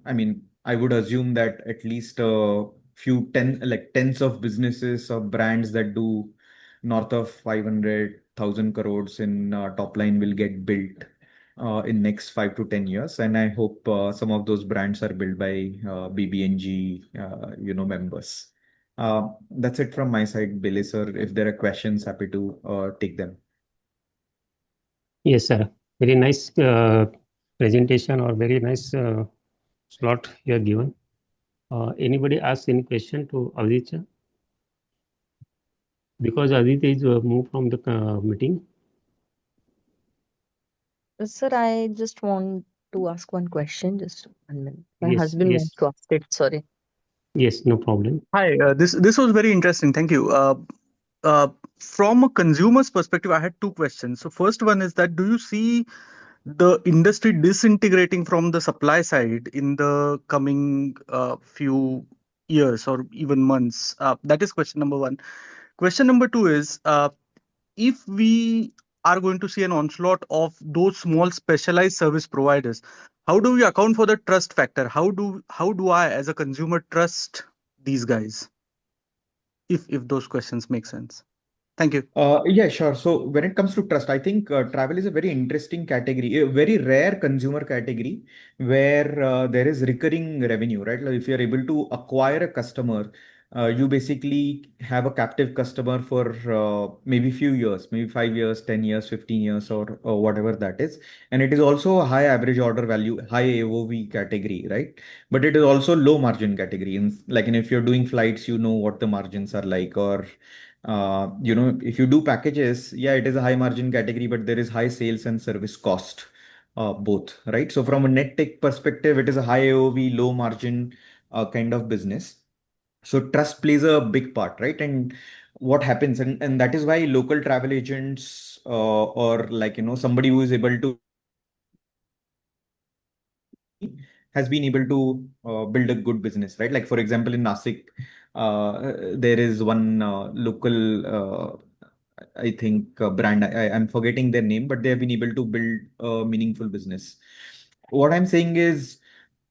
I mean, I would assume that at least a few tens of businesses or brands that do north of 500,000 crores in top line will get built in next 5 to 10 years. And I hope some of those brands are built by BBNG, members. That's it from my side, Billy sir. If there are questions, happy to take them. Yes, sir. Very nice presentation or very nice slot you have given. Anybody ask any question to Aditya? Because Aditya is moved from the meeting. Sir, I just want to ask one question. Just 1 minute. My Yes, husband yes, wants to ask it. Sorry. yes, no problem. Hi, this was very interesting. Thank you. Uh, from a consumer's perspective, I had two questions. So first one is that do you see the industry disintegrating from the supply side in the coming few years or even months? That is question number one. Question number two is if we are going to see an onslaught of those small specialized service providers, how do we account for the trust factor? How do I as a consumer trust these guys? If those questions make sense. Thank you. Yeah, sure. So when it comes to trust, I think travel is a very interesting category, a very rare consumer category where there is recurring revenue, right? Like if you're able to acquire a customer, you basically have a captive customer for maybe few years, maybe 5 years, 10 years, 15 years, or whatever that is. And it is also a high average order value, high AOV category, right? But it is also low margin category. Like, if you're doing flights, you know what the margins are like, or if you do packages, yeah, it is a high margin category, but there is high sales and service cost, both, right? So from a net tech perspective, it is a high AOV, low margin kind of business. So trust plays a big part, right? And what happens, and that is why local travel agents, or like, somebody who is able to has been able to build a good business, right? Like for example, in Nasik, there is one local, I think, brand. I'm forgetting their name, but they have been able to build a meaningful business. What I'm saying is,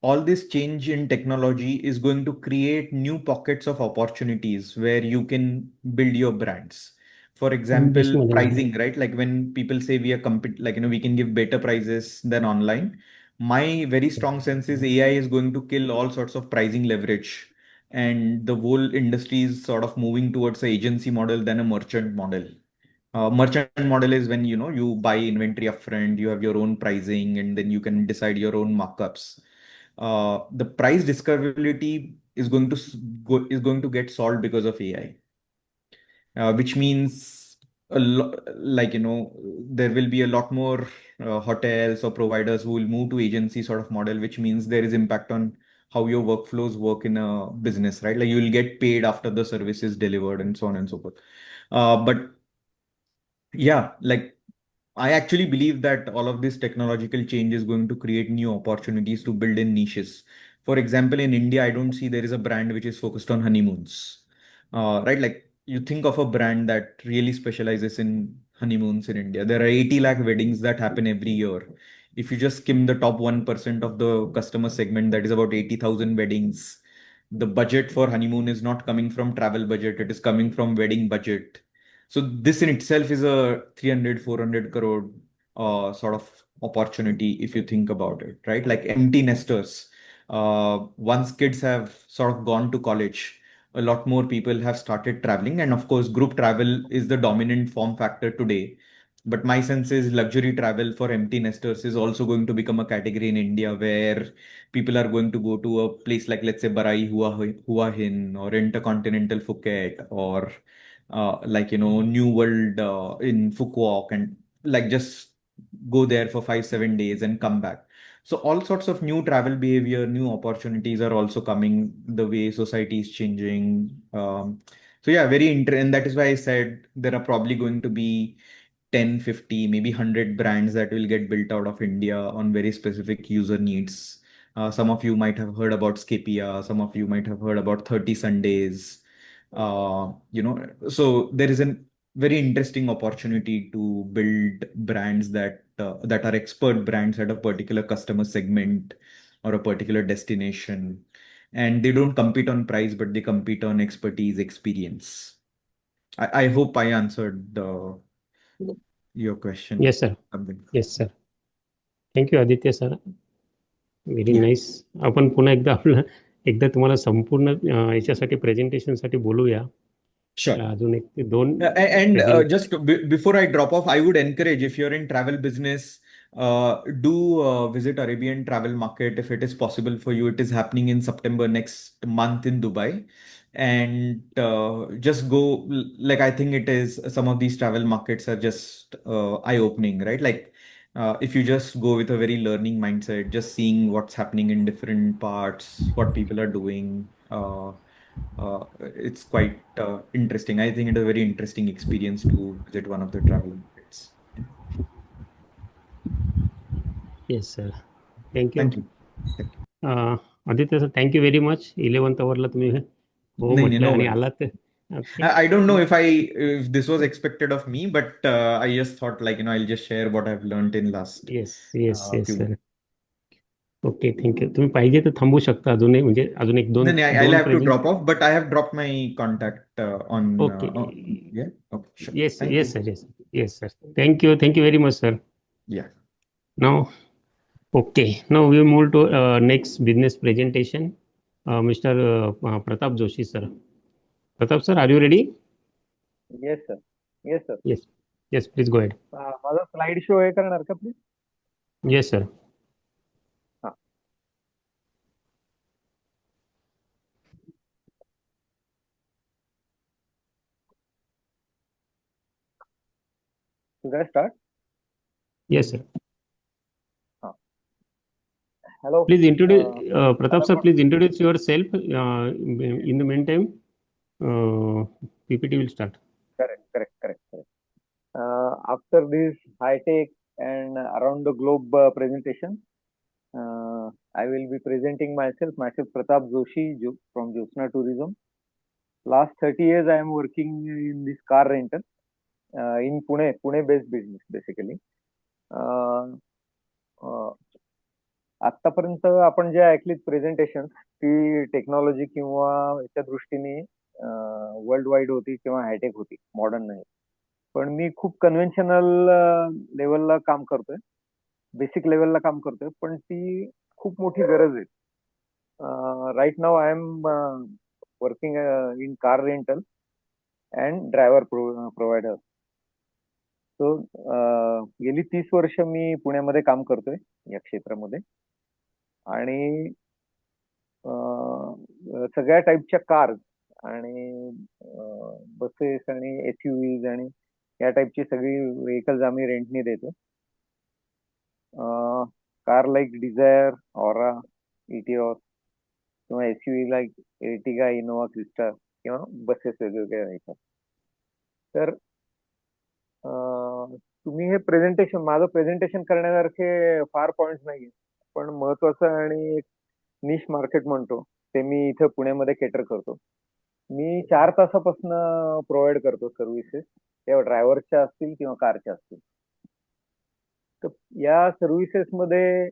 all this change in technology is going to create new pockets of opportunities where you can build your brands. For Yes, example, madam. pricing, right? Like when people say we are like, we can give better prices than online. My very strong sense is AI is going to kill all sorts of pricing leverage. And the whole industry is sort of moving towards a agency model than a merchant model. Merchant model is when, you buy inventory upfront, you have your own pricing, and then you can decide your own markups. The price discoverability is going to get solved because of AI, which means like, there will be a lot more hotels or providers who will move to agency sort of model, which means there is impact on how your workflows work in a business, right? Like you will get paid after the service is delivered and so on and so forth. But yeah, like I actually believe that all of this technological change is going to create new opportunities to build in niches. For example, in India, I don't see there is a brand which is focused on honeymoons. Right? Like you think of a brand that really specializes in honeymoons in India. There are 80 lakh weddings that happen every year. If you just skim the top 1% of the customer segment, that is about 80,000 weddings. The budget for honeymoon is not coming from travel budget, it is coming from wedding budget. So this in itself is a 300, 400 crore sort of opportunity if you think about it, right? Like empty nesters. Once kids have sort of gone to college, a lot more people have started traveling. And of course, group travel is the dominant form factor today. But my sense is luxury travel for empty nesters is also going to become a category in India where people are going to go to a place like, let's say, Barai Hua Hin or Intercontinental Phuket, or like, New World in Phuket, and like just go there for 5-7 days and come back. So all sorts of new travel behavior, new opportunities are also coming. The way society is changing. So yeah, very interesting. And that is why I said there are probably going to be 10, 50, maybe 100 brands that will get built out of India on very specific user needs. Some of you might have heard about Scapia. Some of you might have heard about 30 Sundays. So there is a very interesting opportunity to build brands that are expert brands at a particular customer segment or a particular destination. And they don't compete on price, but they compete on expertise, experience. I hope I answered your question. Yes, sir. Something. Yes, sir. Thank you Aditya sir. Very Yeah. Nice. आपण पुन्हा एकदा तुम्हाला संपूर्ण याच्यासाठी प्रेझेंटेशनसाठी बोलूया. Sure. अजून एक ते दोन And present- just before I drop off, I would encourage, if you're in travel business, do visit Arabian Travel Market if it is possible for you. It is happening in September next month in Dubai. And just go, like, I think it is, some of these travel markets are just eye-opening, right? Like, if you just go with a very learning mindset, just seeing what's happening in different parts, what people are doing, it's quite interesting. I think it's a very interesting experience to visit one of the travel markets. Yes sir. Thank you. Thank you. Aditya sir, thank you very much. 11th आवरला तुम्ही हो नाही, म्हटलं no आणि worries. आलात. I don't know if this was expected of me, but I just thought, like, I'll just share what I've learned in last yes yes yes few. Sir. Okay, thank you. तुम्ही पाहिजे तर थांबू शकता अजूनही, म्हणजे अजून एक दोन No, I'll have to present- drop off, but I have dropped my contact on. Okay. Yeah. Okay. Sure. Yes, Thank yes, you. sir. Yes, sir. Thank you. Thank you very much, sir. Yeah. Now, okay. Now we move to next business presentation. Mr. Pratap Joshi, sir. Pratap, sir, are you ready? Yes sir. Yes sir. Yes. Yes, please go ahead. माझा slide show हे करणार का please? Yes, sir. Should I start? Yes, sir. Hello. Please introduce, Pratap, sir, hello. please introduce yourself. In the meantime, PPT will start. Correct. After this high-tech and around the globe presentation, I will be presenting myself Pratap Joshi from Jyotsna Tourism. Last 30 years I am working in this car rental in Pune-based business basically. आतापर्यंत आपण जे ऐकलीत presentation ती technology किंवा याच्या दृष्टीने world wide होती किंवा hi-tech होती, modern नाही. पण मी खूप कन्व्हेन्शनल लेवलला काम करतोय, बेसिक लेवलला काम करतोय, पण ती खूप मोठी गरज आहे. Right now I am working in car rental and driver provider. So गेली 30 वर्ष मी पुण्यामध्ये काम करतोय या क्षेत्रामध्ये. आणि सगळ्या टाईपच्या कार्स आणि बसेस आणि एसयूव्हीज आणि या टाईपची सगळी व्हेकल्स आम्ही रेंटनी देतो. Car like Dzire, Aura, Etios किंवा SUV like Ertiga, Innova, Crysta किंवा बसेस वेगवेगळ्या व्हेकल. तर तुम्ही हे प्रेझेंटेशन, माझं प्रेझेंटेशन करण्यासारखे फार पॉइंट्स नाहीये, पण महत्वाचं आणि एक निश मार्केट म्हणतो ते मी इथं पुण्यामध्ये केटर करतो. मी 4 तासापासून प्रोव्हाइड करतो सर्व्हिसेस, त्या ड्रायव्हरच्या असतील किंवा कारच्या असतील. तर या सर्व्हिसेस मध्ये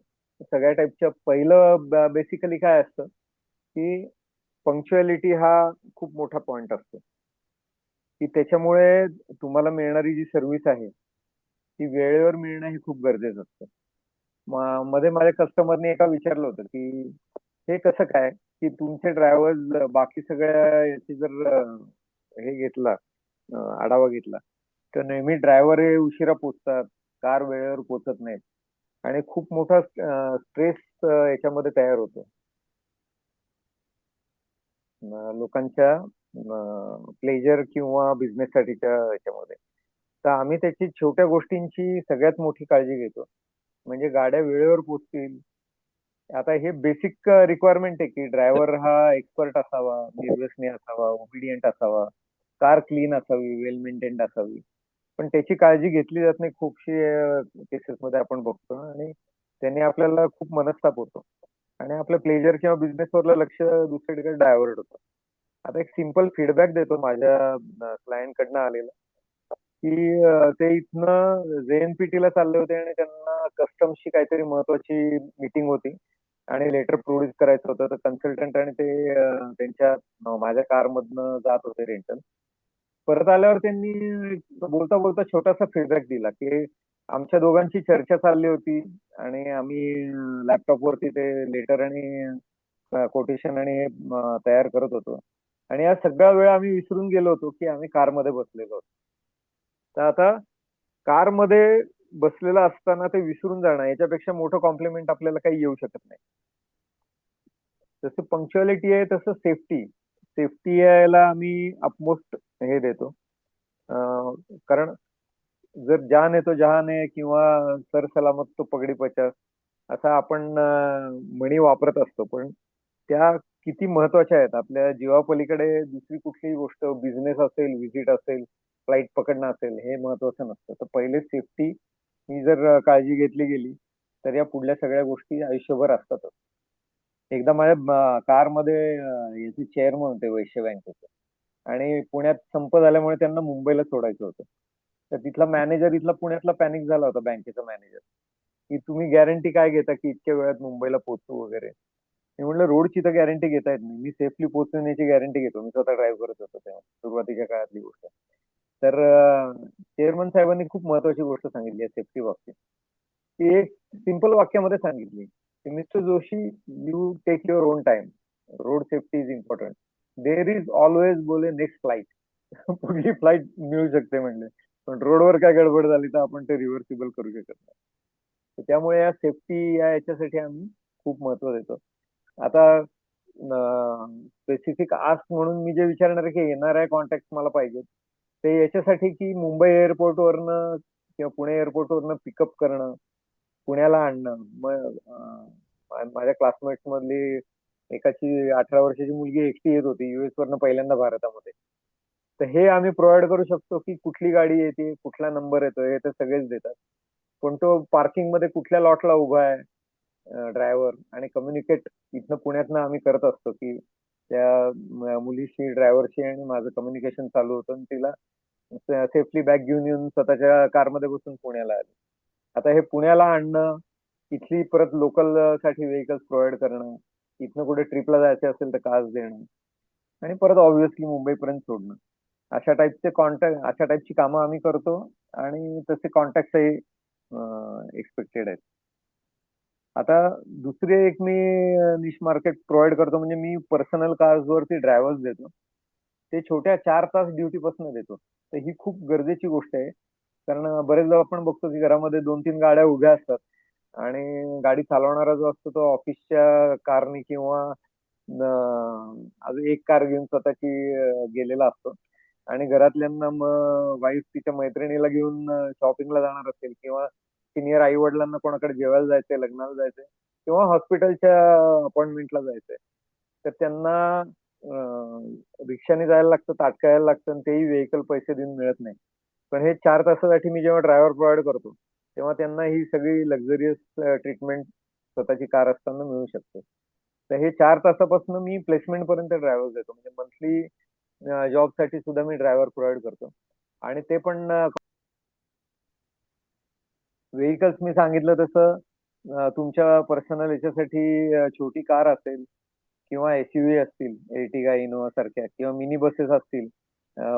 सगळ्या टाईपच्या पहिलं बेसिकली काय असतं की पंक्च्युअलिटी हा खूप मोठा पॉइंट असतो, की त्याच्यामुळे तुम्हाला मिळणारी जी सर्व्हिस आहे ती वेळेवर मिळणं हे खूप गरजेचं असतं. मध्ये माझ्या कस्टमरने एका विचारलं होतं की हे कसं काय की तुमचे ड्रायव्हर्स बाकी सगळ्या याची जर हे घेतला, आढावा घेतला, तर नेहमी ड्रायव्हर हे उशिरा पोचतात, कार वेळेवर पोचत नाहीत आणि खूप मोठा स्ट्रेस याच्यामध्ये तयार होतो लोकांच्या प्लेजर किंवा बिझनेस साठीच्या याच्यामध्ये. तर आम्ही त्याची छोट्या गोष्टींची सगळ्यात मोठी काळजी घेतो. म्हणजे गाड्या वेळेवर पोहोचतील. आता हे बेसिक रिक्वायरमेंट आहे की ड्रायव्हर हा एक्सपर्ट असावा, निर्व्यसनी असावा, ओबिडियंट असावा, कार क्लीन असावी, वेल मेंटेन्ड असावी. पण त्याची काळजी घेतली जात नाही खूपशी केसेस मध्ये आपण बघतो आणि त्याने आपल्याला खूप मनस्ताप होतो आणि आपलं प्लेजर किंवा बिझनेसवरलं लक्ष दुसरीकडे डायव्हर्ट होतं. आता एक सिंपल फीडबॅक देतो माझ्या क्लायंट कडनं आलेला की ते इथनं JNPT ला चालले होते आणि त्यांना कस्टम्सची काहीतरी महत्वाची मीटिंग होती आणि लेटर प्रोड्यूस करायचं होतं. तर कन्सल्टंट आणि ते त्यांच्या माझ्या कारमधनं जात होते रेंटल. परत आल्यावर त्यांनी बोलता बोलता छोटासा फीडबॅक दिला की आमच्या दोघांची चर्चा चालली होती आणि आम्ही लॅपटॉप वरती ते लेटर आणि कोटेशन आणि हे तयार करत होतो आणि या सगळा वेळ आम्ही विसरून गेलो होतो की आम्ही कारमध्ये बसलेलो होतो. तर आता कारमध्ये बसलेला असताना ते विसरून जाणं याच्यापेक्षा मोठं कॉम्प्लिमेंट आपल्याला काही येऊ शकत नाही. जसं पंक्च्युअलिटी आहे तसं सेफ्टी. सेफ्टी यायला आम्ही अपमोस्ट हे देतो. कारण जर जान है तो जहान है किंवा सर सलामत तो पगडी पचास असा आपण म्हणी वापरत असतो. पण त्या किती महत्वाच्या आहेत आपल्या जीवापलीकडे दुसरी कुठलीही गोष्ट, बिझनेस असेल, व्हिजिट असेल, फ्लाईट पकडणं असेल, हे महत्वाचं नसतं. तर पहिले सेफ्टी ही जर काळजी घेतली गेली तर या पुढल्या सगळ्या गोष्टी आयुष्यभर असतातच. एकदा माझ्या कारमध्ये याचे चेअरमन होते वैश्य बँकेचे आणि पुण्यात संप झाल्यामुळे त्यांना मुंबईला सोडायचं होतं. तर तिथला मॅनेजर इथला पुण्यातला पॅनिक झाला होता, बँकेचा मॅनेजर, की तुम्ही गॅरंटी काय घेता की इतक्या वेळात मुंबईला पोहोचू वगैरे. मी म्हटलं रोडची तर गॅरंटी घेता येत नाही, मी सेफली पोहोचण्याची गॅरंटी घेतो. मी स्वतः ड्राईव्ह करत होतो तेव्हा, सुरुवातीच्या काळातली गोष्ट. तर चेअरमन साहेबांनी खूप महत्वाची गोष्ट सांगितली सेफ्टी बाबतीत. ती एक सिंपल वाक्यामध्ये सांगितली की mister Joshi, you take your own time, road safety is important, there is always बोले नेक्स्ट फ्लाईट. पुढली फ्लाईट मिळू शकते म्हणले, पण रोडवर काय गडबड झाली तर आपण ते रिव्हर्सिबल करू शकत नाही. तर त्यामुळे या सेफ्टी या याच्यासाठी आम्ही खूप महत्व देतो. आता स्पेसिफिक आस्क म्हणून मी जे विचारणार आहे की येणाऱ्या कॉन्टॅक्ट मला पाहिजेत ते याच्यासाठी की मुंबई एअरपोर्टवरनं किंवा पुणे एअरपोर्टवरनं पिकअप करणं, पुण्याला आणणं. मग माझ्या क्लासमेट्स मधली एकाची 18 वर्षाची मुलगी एकटी येत होती US वरनं पहिल्यांदा भारतामध्ये. तर हे आम्ही प्रोव्हाइड करू शकतो की कुठली गाडी येते, कुठला नंबर येतोय, हे तर सगळेच देतात. पण तो पार्किंग मध्ये कुठल्या लॉटला उभा आहे ड्रायव्हर आणि कम्युनिकेट इथनं पुण्यातनं आम्ही करत असतो की त्या मुलीशी ड्रायव्हरशी आणि माझं कम्युनिकेशन चालू होतं आणि तिला सेफली बॅग घेऊन येऊन स्वतःच्या कारमध्ये बसून पुण्याला आली. आता हे पुण्याला आणणं, इथली परत लोकल साठी व्हेकल्स प्रोव्हाइड करणं, इथनं कुठे ट्रिपला जायचे असेल तर कार्स देणं आणि परत ऑब्व्हियसली मुंबईपर्यंत सोडणं, अशा टाईपची कामं आम्ही करतो आणि तसे कॉन्टॅक्टही एक्सपेक्टेड आहेत. आता दुसरे एक मी निश मार्केट प्रोव्हाइड करतो म्हणजे मी पर्सनल कार्स वरती ड्रायव्हर्स देतो. ते छोट्या 4 तास ड्युटी पासून देतो. तर ही खूप गरजेची गोष्ट आहे. कारण बरेचदा आपण बघतो की घरामध्ये 2-3 गाड्या उभ्या असतात आणि गाडी चालवणारा जो असतो तो ऑफिसच्या कारने किंवा अजून एक कार घेऊन स्वतःची गेलेला असतो आणि घरातल्यांना मग वाईफ तिच्या मैत्रिणीला घेऊन शॉपिंगला जाणार असेल किंवा सिनियर आई वडिलांना कोणाकडे जेवायला जायचंय, लग्नाला जायचंय किंवा हॉस्पिटलच्या अपॉइंटमेंटला जायचंय, तर त्यांना रिक्षाने जायला लागतं, ताटका यायला लागतं आणि तेही व्हेकल पैसे देऊन मिळत नाही. पण हे 4 तासासाठी मी जेव्हा ड्रायव्हर प्रोव्हाइड करतो तेव्हा त्यांना ही सगळी लक्झरियस ट्रीटमेंट स्वतःची कार असताना मिळू शकते. तर हे 4 तासापासून मी प्लेसमेंट पर्यंत ड्रायव्हर देतो. म्हणजे मंथली जॉबसाठी सुद्धा मी ड्रायव्हर प्रोव्हाइड करतो आणि ते पण व्हेकल्स मी सांगितलं तसं तुमच्या पर्सनल याच्यासाठी छोटी कार असेल किंवा SUV असतील, एर्टिगा, इनोवा सारख्या किंवा मिनी बसेस असतील,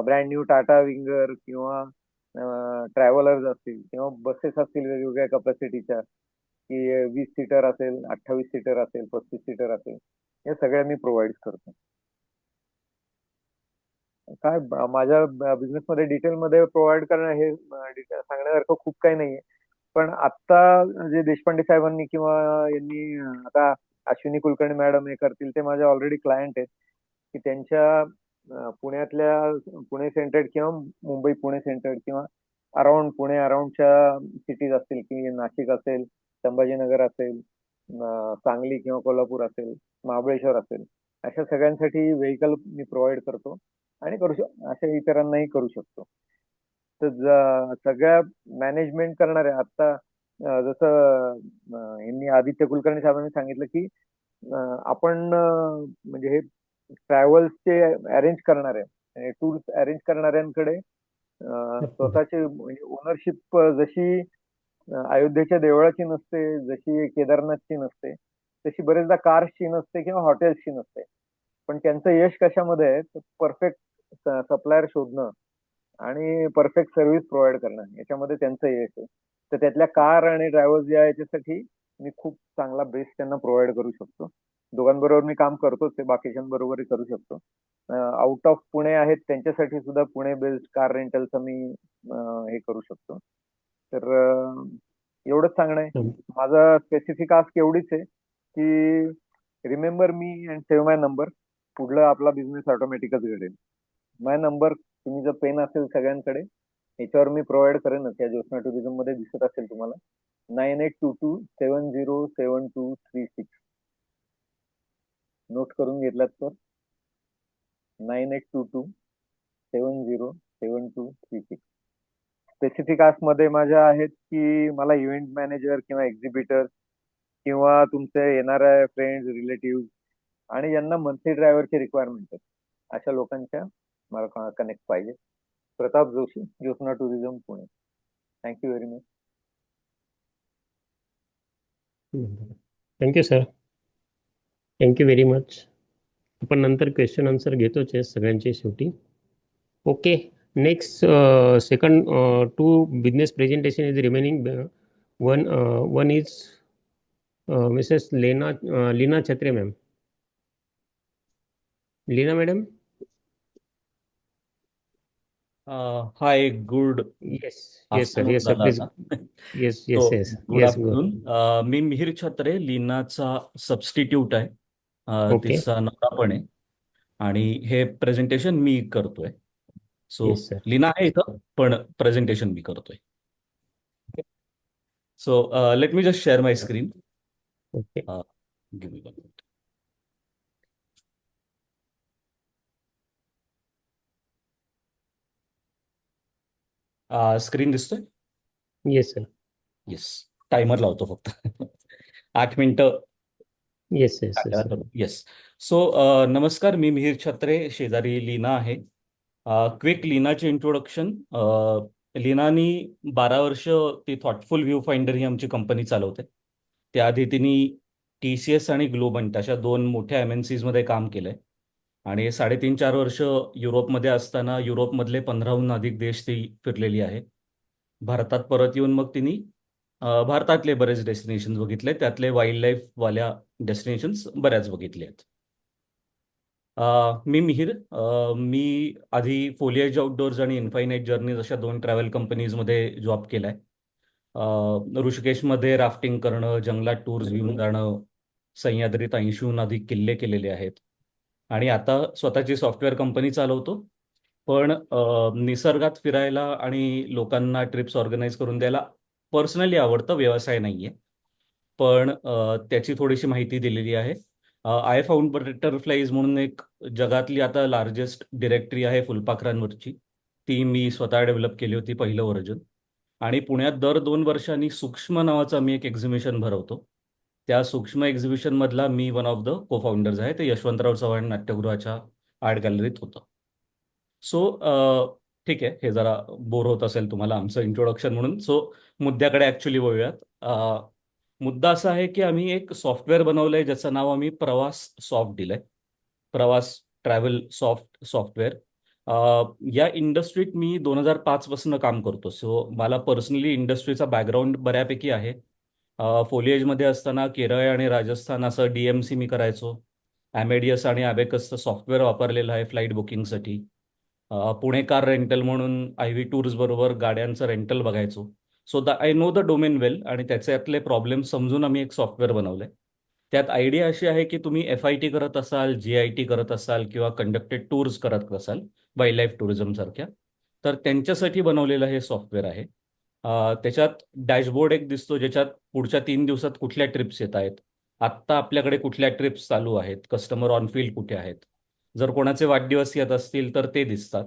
ब्रँड न्यू टाटा विंगर किंवा ट्रॅव्हलर्स असतील किंवा बसेस असतील वेगवेगळ्या कपॅसिटीच्या की 20 सीटर असेल, 28 सीटर असेल, 35 सीटर असेल, हे सगळ्या मी प्रोव्हाइड करतो. काय माझ्या बिझनेसमध्ये डिटेलमध्ये प्रोव्हाइड करणं हे सांगण्यासारखं खूप काही नाहीये. पण आता जे देशपांडे साहेबांनी किंवा यांनी आता अश्विनी कुलकर्णी मॅडम हे करतील ते माझे ऑलरेडी क्लायंट आहेत की त्यांच्या पुण्यातल्या पुणे सेंट्रेड किंवा मुंबई पुणे सेंट्रेड किंवा अराउंड पुणे अराउंडच्या सिटीज असतील की नाशिक असेल, संभाजीनगर असेल, सांगली किंवा कोल्हापूर असेल, महाबळेश्वर असेल, अशा सगळ्यांसाठी व्हेकल मी प्रोव्हाइड करतो आणि अशा इतरांनाही करू शकतो. तर सगळ्या मॅनेजमेंट करणारे आता जसं यांनी आदित्य कुलकर्णी साहेबांनी सांगितलं की आपण म्हणजे हे ट्रॅव्हल्सचे अरेंज करणारे टूर्स अरेंज करणाऱ्यांकडे स्वतःचे म्हणजे ओनरशिप जशी अयोध्येच्या देवळाची नसते, जशी केदारनाथची नसते, तशी बरेचदा कार्सची नसते किंवा हॉटेल्सची नसते. पण त्यांचं यश कशामध्ये आहे, परफेक्ट सप्लायर शोधणं आणि परफेक्ट सर्व्हिस प्रोव्हाइड करणं, याच्यामध्ये त्यांचं यश आहे. तर त्यातल्या कार आणि ड्रायव्हर्स या याच्यासाठी मी खूप चांगला बेस त्यांना प्रोव्हाइड करू शकतो. दोघांबरोबर मी काम करतोच, ते बाकीच्यांबरोबरही करू शकतो. आउट ऑफ पुणे आहेत त्यांच्यासाठी सुद्धा पुणे बेस्ड कार रेंटलचं मी हे करू शकतो. तर एवढंच सांगणं आहे. माझा स्पेसिफिक आस्क एवढीच आहे की remember me and save my number. पुढलं आपला बिझनेस ऑटोमॅटिकच घडेल. माय नंबर तुम्ही जर पेन असेल सगळ्यांकडे, याच्यावर मी प्रोव्हाइड करेनच. या ज्योत्स्ना टुरिझम मध्ये दिसत असेल तुम्हाला. 9822707236. नोट करून घेतलात तर 9822707236. स्पेसिफिक आस्क मध्ये माझ्या आहेत की मला इव्हेंट मॅनेजर किंवा एक्झिबिटर किंवा तुमचे येणाऱ्या फ्रेंड्स, रिलेटिव्ह आणि ज्यांना मंथली ड्रायव्हरची रिक्वायरमेंट आहे, अशा लोकांच्या मला कनेक्ट पाहिजे. Pratap Joshi, Jyotsna tourism, Pune. Thank you very much. Thank you sir, thank you very much. आपण नंतर क्वेश्चन आन्सर घेतोच आहे सगळ्यांचे शेवटी. Okay, next second two business presentation is remaining. One is Mrs Leena Chhatre ma'am. Leena madam. Hi, good yes yes sir, afternoon yes sir, झालं please. आता. Yes So, yes yes good yes, go. Afternoon. मी मिहिर छत्रे, लीनाचा substitute आहे. Okay. तिचा नवरा पण आहे आणि हे प्रेझेंटेशन मी करतोय. So yes sir. लीना आहे इथं, पण प्रेझेंटेशन मी करतोय. So let me just share my screen. Okay. Give me 1 minute. Screen दिसतोय? Yes sir. येस. टायमर लावतो फक्त. 8 मिनिटं. Yes yes yes sir. Yes. So नमस्कार, मी मिहिर छत्रे, शेजारी लीना आहे. Quick लीनाचे introduction. लीनानी 12 वर्ष ती थॉटफुल व्ह्यू फाइंडर ही आमची कंपनी चालवते. त्याआधी तिने TCS आणि ग्लोबंट अशा 2 मोठ्या MNCs मध्ये काम केलंय आणि 3.5-4 वर्ष युरोपमध्ये असताना युरोपमधले 15हून अधिक देश ती फिरलेली आहे. भारतात परत येऊन मग तिने भारतातले बरेच डेस्टिनेशन्स बघितले, त्यातले वाईल्ड लाईफवाल्या डेस्टिनेशन्स बऱ्याच बघितले आहेत. मी मिहिर. मी आधी फोलिएज आउटडोअर्स आणि इन्फायनाईट जर्नीज अशा 2 ट्रॅव्हल कंपनीजमध्ये जॉब केलाय. ऋषिकेशमध्ये राफ्टिंग करणं, जंगलात टूर्स घेऊन जाणं, सह्याद्रीत 80हून अधिक किल्ले केलेले आहेत आणि आता स्वतःची सॉफ्टवेअर कंपनी चालवतो. पण निसर्गात फिरायला आणि लोकांना ट्रिप्स ऑर्गनाईज करून द्यायला पर्सनली आवडतं, व्यवसाय नाहीये. पण त्याची थोडीशी माहिती दिलेली आहे. आय फाउंड बटरफ्लाईज म्हणून एक जगातली आता लार्जेस्ट डिरेक्टरी आहे फुलपाखरांवरची. ती मी स्वतः डेव्हलप केली होती, पहिलं व्हर्जन. आणि पुण्यात दर 2 वर्षांनी सूक्ष्म नावाचं आम्ही एक एक्झिबिशन भरवतो. त्या सूक्ष्म एक्झिबिशन मधला मी वन ऑफ द को फाउंडर्स आहे. ते यशवंतराव चव्हाण नाट्यगृहाच्या आर्ट गॅलरीत होतं. सो ठीक आहे, हे जरा बोर होत असेल तुम्हाला आमचं इंट्रोडक्शन म्हणून. सो मुद्द्याकडे ॲक्च्युली वळूयात. मुद्दा असा आहे की आम्ही एक सॉफ्टवेअर बनवलंय ज्याचं नाव आम्ही प्रवास सॉफ्ट दिलंय. प्रवास ट्रॅव्हल सॉफ्टवेअर. या इंडस्ट्रीत मी 2005 पासून काम करतो. सो मला पर्सनली इंडस्ट्रीचा बॅकग्राऊंड बऱ्यापैकी आहे. फोलिएजमध्ये असताना केरळ आणि राजस्थान असं DMC मी करायचो. ॲमेडियस आणि ॲबेकसचं सॉफ्टवेअर वापरलेलं आहे फ्लाईट बुकिंगसाठी. पुणे कार रेंटल म्हणून IV टूर्स बरोबर गाड्यांचं रेंटल बघायचो. So I know the domain well आणि त्याच्यातले प्रॉब्लेम समजून आम्ही एक सॉफ्टवेअर बनवलंय. त्यात आयडिया अशी आहे की तुम्ही FIT करत असाल, GIT करत असाल किंवा कंडक्टेड टूर्स करत असाल, वाईल्ड लाईफ टुरिझम सारख्या, तर त्यांच्यासाठी बनवलेलं हे सॉफ्टवेअर आहे. त्याच्यात डॅशबोर्ड एक दिसतो ज्याच्यात पुढच्या 3 दिवसात कुठल्या ट्रिप्स येत आहेत, आत्ता आपल्याकडे कुठल्या ट्रिप्स चालू आहेत, कस्टमर ऑन फील्ड कुठे आहेत, जर कोणाचे वाढदिवस येत असतील तर ते दिसतात,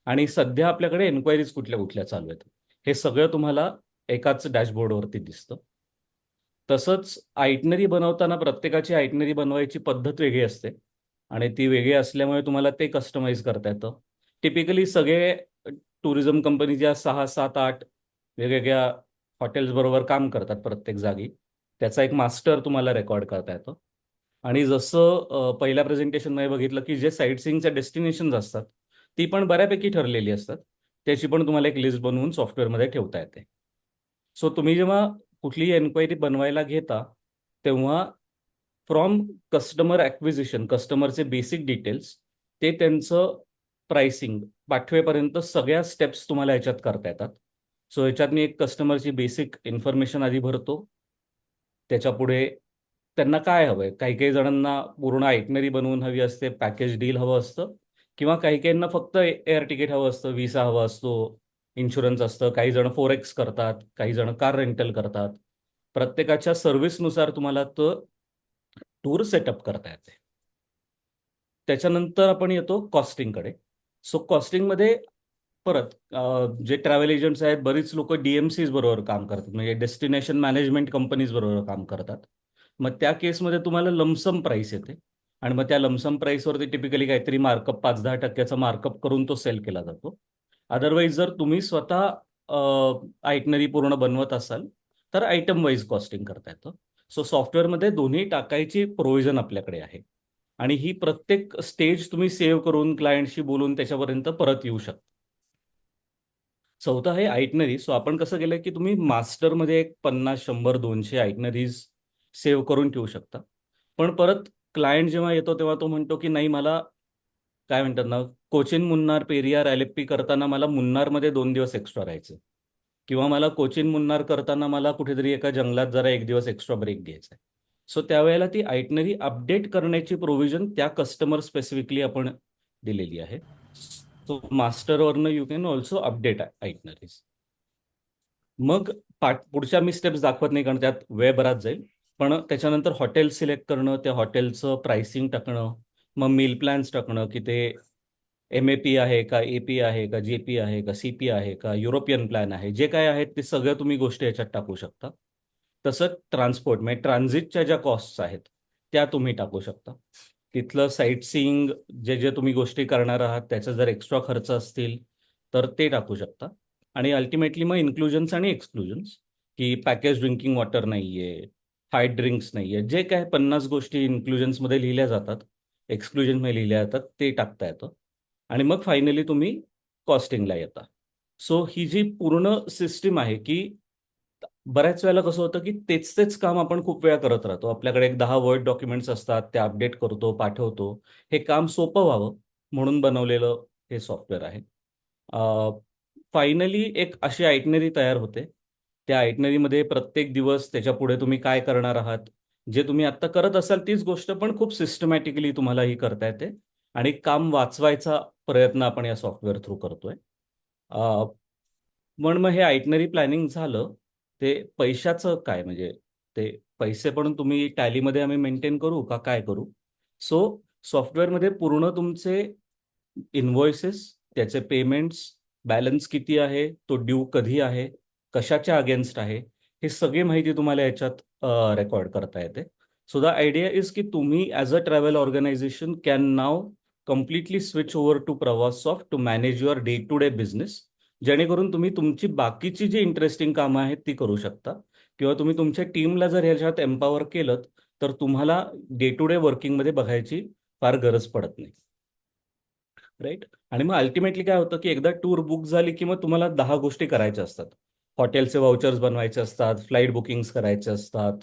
आणि सध्या आपल्याकडे एन्क्वायरीज कुठल्या कुठल्या चालू आहेत हे सगळं तुम्हाला एकाच डॅशबोर्डवरती दिसतं. तसंच आयटनरी बनवताना प्रत्येकाची आयटनरी बनवायची पद्धत वेगळी असते आणि ती वेगळी असल्यामुळे तुम्हाला ते कस्टमाइज करता येतं. टिपिकली सगळे टुरिझम कंपनी ज्या 6, 7, 8 वेगवेगळ्या हॉटेल्स बरोबर काम करतात प्रत्येक जागी, त्याचा एक मास्टर तुम्हाला रेकॉर्ड करता येतो. आणि जसं पहिल्या प्रेझेंटेशनमध्ये बघितलं की जे साईटसीइंगचे डेस्टिनेशन्स असतात ती पण बऱ्यापैकी ठरलेली असतात, त्याची पण तुम्हाला एक लिस्ट बनवून सॉफ्टवेअरमध्ये ठेवता येते. सो तुम्ही जेव्हा कुठलीही एन्क्वायरी बनवायला घेता तेव्हा फ्रॉम कस्टमर ॲक्विजिशन, कस्टमरचे बेसिक डिटेल्स ते त्यांचं प्राइसिंग पाठवेपर्यंत सगळ्या स्टेप्स तुम्हाला याच्यात करता येतात. सो याच्यात मी एक कस्टमरची बेसिक इन्फॉर्मेशन आधी भरतो, त्याच्यापुढे त्यांना काय हवंय, काही काही जणांना पूर्ण आयटनरी बनवून हवी असते, पॅकेज डील हवं असतं, किंवा काही काहींना फक्त एअर तिकीट हवं असतं, व्हिसा हवा असतो, इन्शुरन्स असतं, काही जण फोरेक्स करतात, काही जण कार रेंटल करतात. प्रत्येकाच्या सर्व्हिसनुसार तुम्हाला तो टूर सेटअप करता येते. त्याच्यानंतर आपण येतो कॉस्टिंगकडे. सो कॉस्टिंगमध्ये परत जे ट्रॅव्हल एजंट्स आहेत, बरीच लोक DMCs बरोबर काम करतात, म्हणजे डेस्टिनेशन मॅनेजमेंट कंपनीज बरोबर काम करतात. मग त्या केसमध्ये तुम्हाला लमसम प्राईस येते आणि मग त्या लमसम प्राईसवरती टिपिकली काहीतरी मार्कअप 5-10% मार्कअप करून तो सेल केला जातो. अदरवाईज जर तुम्ही स्वतः आयटनरी पूर्ण बनवत असाल तर आयटम वाईज कॉस्टिंग करता येतं. सो सॉफ्टवेअरमध्ये दोन्ही टाकायची प्रोव्हिजन आपल्याकडे आहे आणि ही प्रत्येक स्टेज तुम्ही सेव्ह करून क्लायंटशी बोलून त्याच्यापर्यंत परत येऊ शकता. चौथं आहे आयटनरी. सो आपण कसं केलं की तुम्ही मास्टरमध्ये एक 50, 100, 200 आयटनरीज सेव्ह करून ठेवू शकता, पण परत क्लायंट जेव्हा येतो तेव्हा तो म्हणतो की नाही, मला काय म्हणतात ना, कोचीन मुन्नार पेरियार LFP करताना मला मुन्नारमध्ये 2 दिवस एक्स्ट्रा राहायचं, किंवा मला कोचीन मुन्नार करताना मला कुठेतरी एका जंगलात जरा 1 दिवस एक्स्ट्रा ब्रेक घ्यायचा आहे. सो त्यावेळेला ती आयटनरी अपडेट करण्याची प्रोव्हिजन त्या कस्टमर स्पेसिफिकली आपण दिलेली आहे. सो मास्टरवरनं यू कॅन ऑल्सो अपडेट आयटनरीज. मग पुढच्या मी स्टेप्स दाखवत नाही कारण त्यात वेळ बराच जाईल, पण त्याच्यानंतर हॉटेल सिलेक्ट करणं, त्या हॉटेलचं प्राइसिंग टाकणं, मग मील प्लॅन्स टाकणं की ते MAP आहे का, AP आहे का, JP आहे का, CP आहे का, युरोपियन प्लॅन आहे, जे काय आहेत ते सगळं तुम्ही गोष्टी याच्यात टाकू शकता. तसंच ट्रान्सपोर्ट म्हणजे ट्रान्झिटच्या ज्या कॉस्ट्स आहेत त्या तुम्ही टाकू शकता. तिथलं साईट सीइंग जे जे तुम्ही गोष्टी करणार आहात त्याचा जर एक्स्ट्रा खर्च असतील तर ते टाकू शकता. आणि अल्टिमेटली मग इन्क्लुजन्स आणि एक्सक्लुजन्स, की पॅकेज ड्रिंकिंग वॉटर नाही आहे, हार्ड ड्रिंक्स नाही आहे, जे काय 50 गोष्टी इन्क्लुजन्समध्ये लिहिल्या जातात, एक्सक्लुजन्समध्ये लिहिल्या जातात, ते टाकता येतं. आणि मग फायनली तुम्ही कॉस्टिंगला येता. सो ही जी पूर्ण सिस्टीम आहे की बऱ्याच वेळेला कसं होतं की तेच तेच काम आपण खूप वेळा करत राहतो. आपल्याकडे एक 10 वर्ड डॉक्युमेंट्स असतात, ते अपडेट करतो, पाठवतो. हे काम सोपं व्हावं म्हणून बनवलेलं हे सॉफ्टवेअर आहे. फायनली एक अशी आयटनरी तयार होते. त्या आयटनरीमध्ये प्रत्येक दिवस त्याच्यापुढे तुम्ही काय करणार आहात, जे तुम्ही आत्ता करत असाल तीच गोष्ट पण खूप सिस्टमॅटिकली तुम्हाला ही करता येते आणि काम वाचवायचा प्रयत्न आपण या सॉफ्टवेअर थ्रू करतोय. पण मग हे आयटनरी प्लॅनिंग झालं, ते पैशाचं काय, म्हणजे ते पैसे पण तुम्ही टॅलीमध्ये आम्ही मेंटेन करू का काय करू? सो सॉफ्टवेअरमध्ये पूर्ण तुमचे इनव्हॉइसेस, त्याचे पेमेंट्स, बॅलन्स किती आहे, तो ड्यू कधी आहे, कशाच्या अगेन्स्ट आहे, हे सगळी माहिती तुम्हाला याच्यात रेकॉर्ड करता येते. सो द आयडिया इज की तुम्ही as a travel organisation can now completely switch over to Pravassoft to manage your day to day business, जेणेकरून तुम्ही तुमची बाकीची जी इंटरेस्टिंग कामं आहेत ती करू शकता, किंवा तुम्ही तुमच्या टीमला जर ह्याच्यात एम्पॉवर केलं तर तुम्हाला डे टू डे वर्किंगमध्ये बघायची फार गरज पडत नाही. राईट. आणि मग अल्टिमेटली काय होतं की एकदा टूर बुक झाली की मग तुम्हाला 10 गोष्टी करायच्या असतात. हॉटेलचे वाउचर्स बनवायचे असतात, फ्लाईट बुकिंग्स करायचे असतात,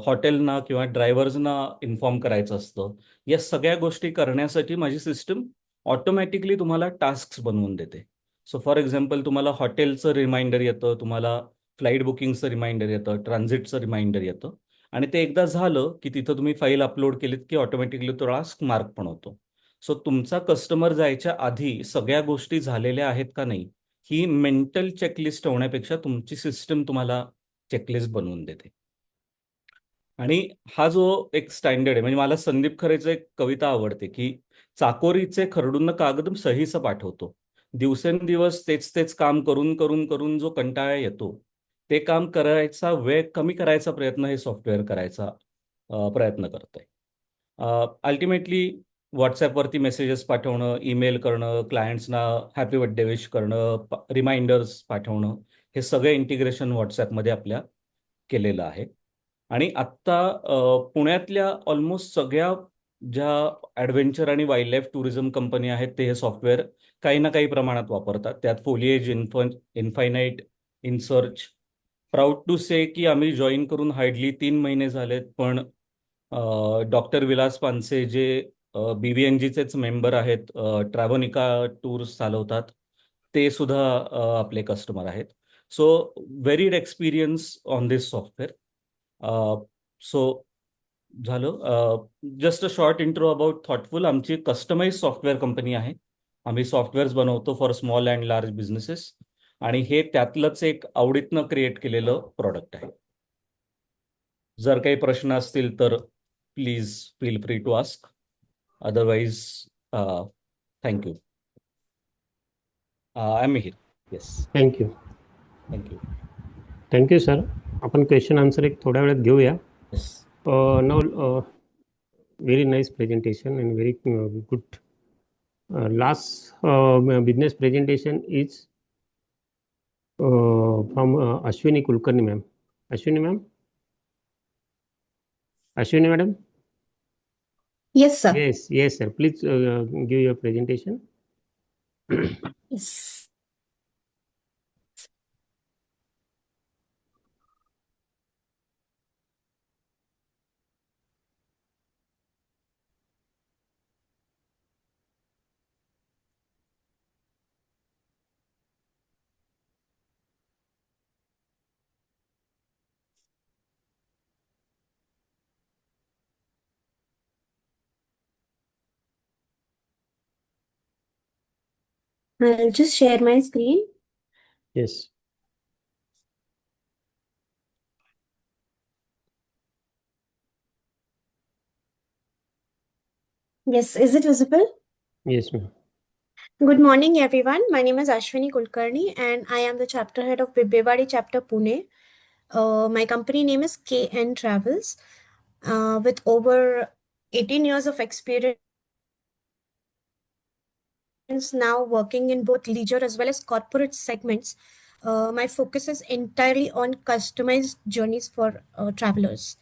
हॉटेलना किंवा ड्रायव्हर्सना इन्फॉर्म करायचं असतं. या सगळ्या गोष्टी करण्यासाठी माझी सिस्टम ऑटोमॅटिकली तुम्हाला टास्क बनवून देते. सो फॉर एक्झाम्पल तुम्हाला हॉटेलचं रिमाइंडर येतं, तुम्हाला फ्लाईट बुकिंगचं रिमाइंडर येतं, ट्रान्झिटचं रिमाइंडर येतं, आणि ते एकदा झालं की तिथं तुम्ही फाईल अपलोड केलीत की ऑटोमॅटिकली तो टास्क मार्क पण होतो. सो तुमचा कस्टमर जायच्या आधी सगळ्या गोष्टी झालेल्या आहेत का नाही ही मेंटल चेकलिस्ट होण्यापेक्षा तुमची सिस्टम तुम्हाला चेकलिस्ट बनवून देते. आणि हा जो एक स्टँडर्ड आहे, म्हणजे मला संदीप खरेचं एक कविता आवडते की चाकोरीचे खरडून कागद सहीचं पाठवतो. दिवसेंदिवस तेच तेच काम करून करून करून जो कंटाळा येतो ते काम करायचा वेळ कमी करायचा प्रयत्न हे सॉफ्टवेअर करायचा प्रयत्न करतंय. अल्टिमेटली व्हॉट्सॲपवरती मेसेजेस पाठवणं, ईमेल करणं, क्लायंट्सना हॅपी बर्थडे विश करणं, रिमाइंडर्स पाठवणं, हे सगळं इंटिग्रेशन व्हॉट्सॲपमध्ये आपल्या केलेलं आहे. आणि आत्ता पुण्यातल्या ऑलमोस्ट सगळ्या ज्या ॲडव्हेंचर आणि वाईल्ड लाईफ टुरिझम कंपनी आहेत ते हे सॉफ्टवेअर काही ना काही प्रमाणात वापरतात. त्यात फोलिएज, इन्फायनाईट, इनसर्च. प्राऊड टू से की आम्ही जॉईन करून हार्डली 3 महिने झालेत, पण डॉक्टर विलास पानसे जे BVNGचेच मेंबर आहेत, ट्रॅव्होनिका टूर्स चालवतात, ते सुद्धा आपले कस्टमर आहेत. So varied experience on this software. So झालं. Just a short intro about Thoughtful. आमची कस्टमाइज सॉफ्टवेअर कंपनी आहे. आम्ही सॉफ्टवेअर्स बनवतो for small and large businesses, आणि हे त्यातलंच एक आवडीतनं क्रिएट केलेलं प्रॉडक्ट आहे. जर काही प्रश्न असतील तर please feel free to ask. Otherwise thank you. I am here. Yes. Thank you. Thank you. Thank you sir. आपण क्वेश्चन आन्सर एक थोड्या वेळात घेऊया. येस. नाव very nice presentation and very good. Last business presentation is from Ashwini Kulkarni ma'am. Ashwini ma'am. Ashwini madam? Yes, sir. Yes, sir. Please give your presentation. Yes. I'll just share my screen. Yes. Yes, is it visible? Yes, ma'am. Good morning, everyone. My name is Ashwini Kulkarni, and I am the chapter head of Bibbewadi chapter Pune. My company name is KN Travels. With over 18 years of experience now working in both leisure as well as corporate segments, my focus is entirely on customized journeys for travelers.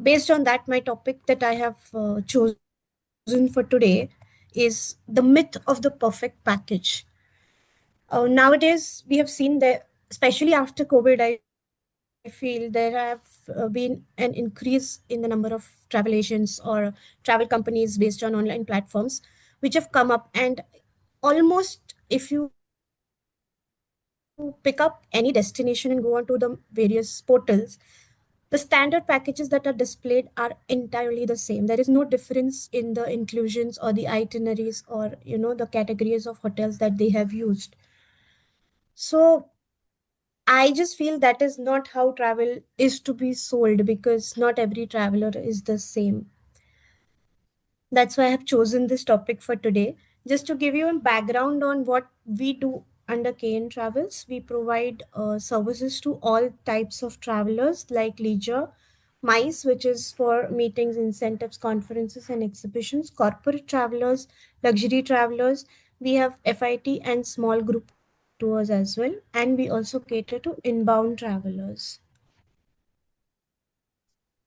Based on that, my topic that I have chosen for today is the myth of the perfect package. Nowadays, we have seen that, especially after COVID, I feel there have been an increase in the number of travel agents or travel companies based on online platforms, which have come up. And almost if you pick up any destination and go onto the various portals, the standard packages that are displayed are entirely the same. There is no difference in the inclusions or the itineraries or the categories of hotels that they have used. So I just feel that is not how travel is to be sold, because not every traveler is the same. That's why I have chosen this topic for today. Just to give you a background on what we do under KN Travels, we provide services to all types of travelers like leisure, MICE, which is for meetings, incentives, conferences, and exhibitions, corporate travelers, luxury travelers. We have FIT and small group tours as well. And we also cater to inbound travelers.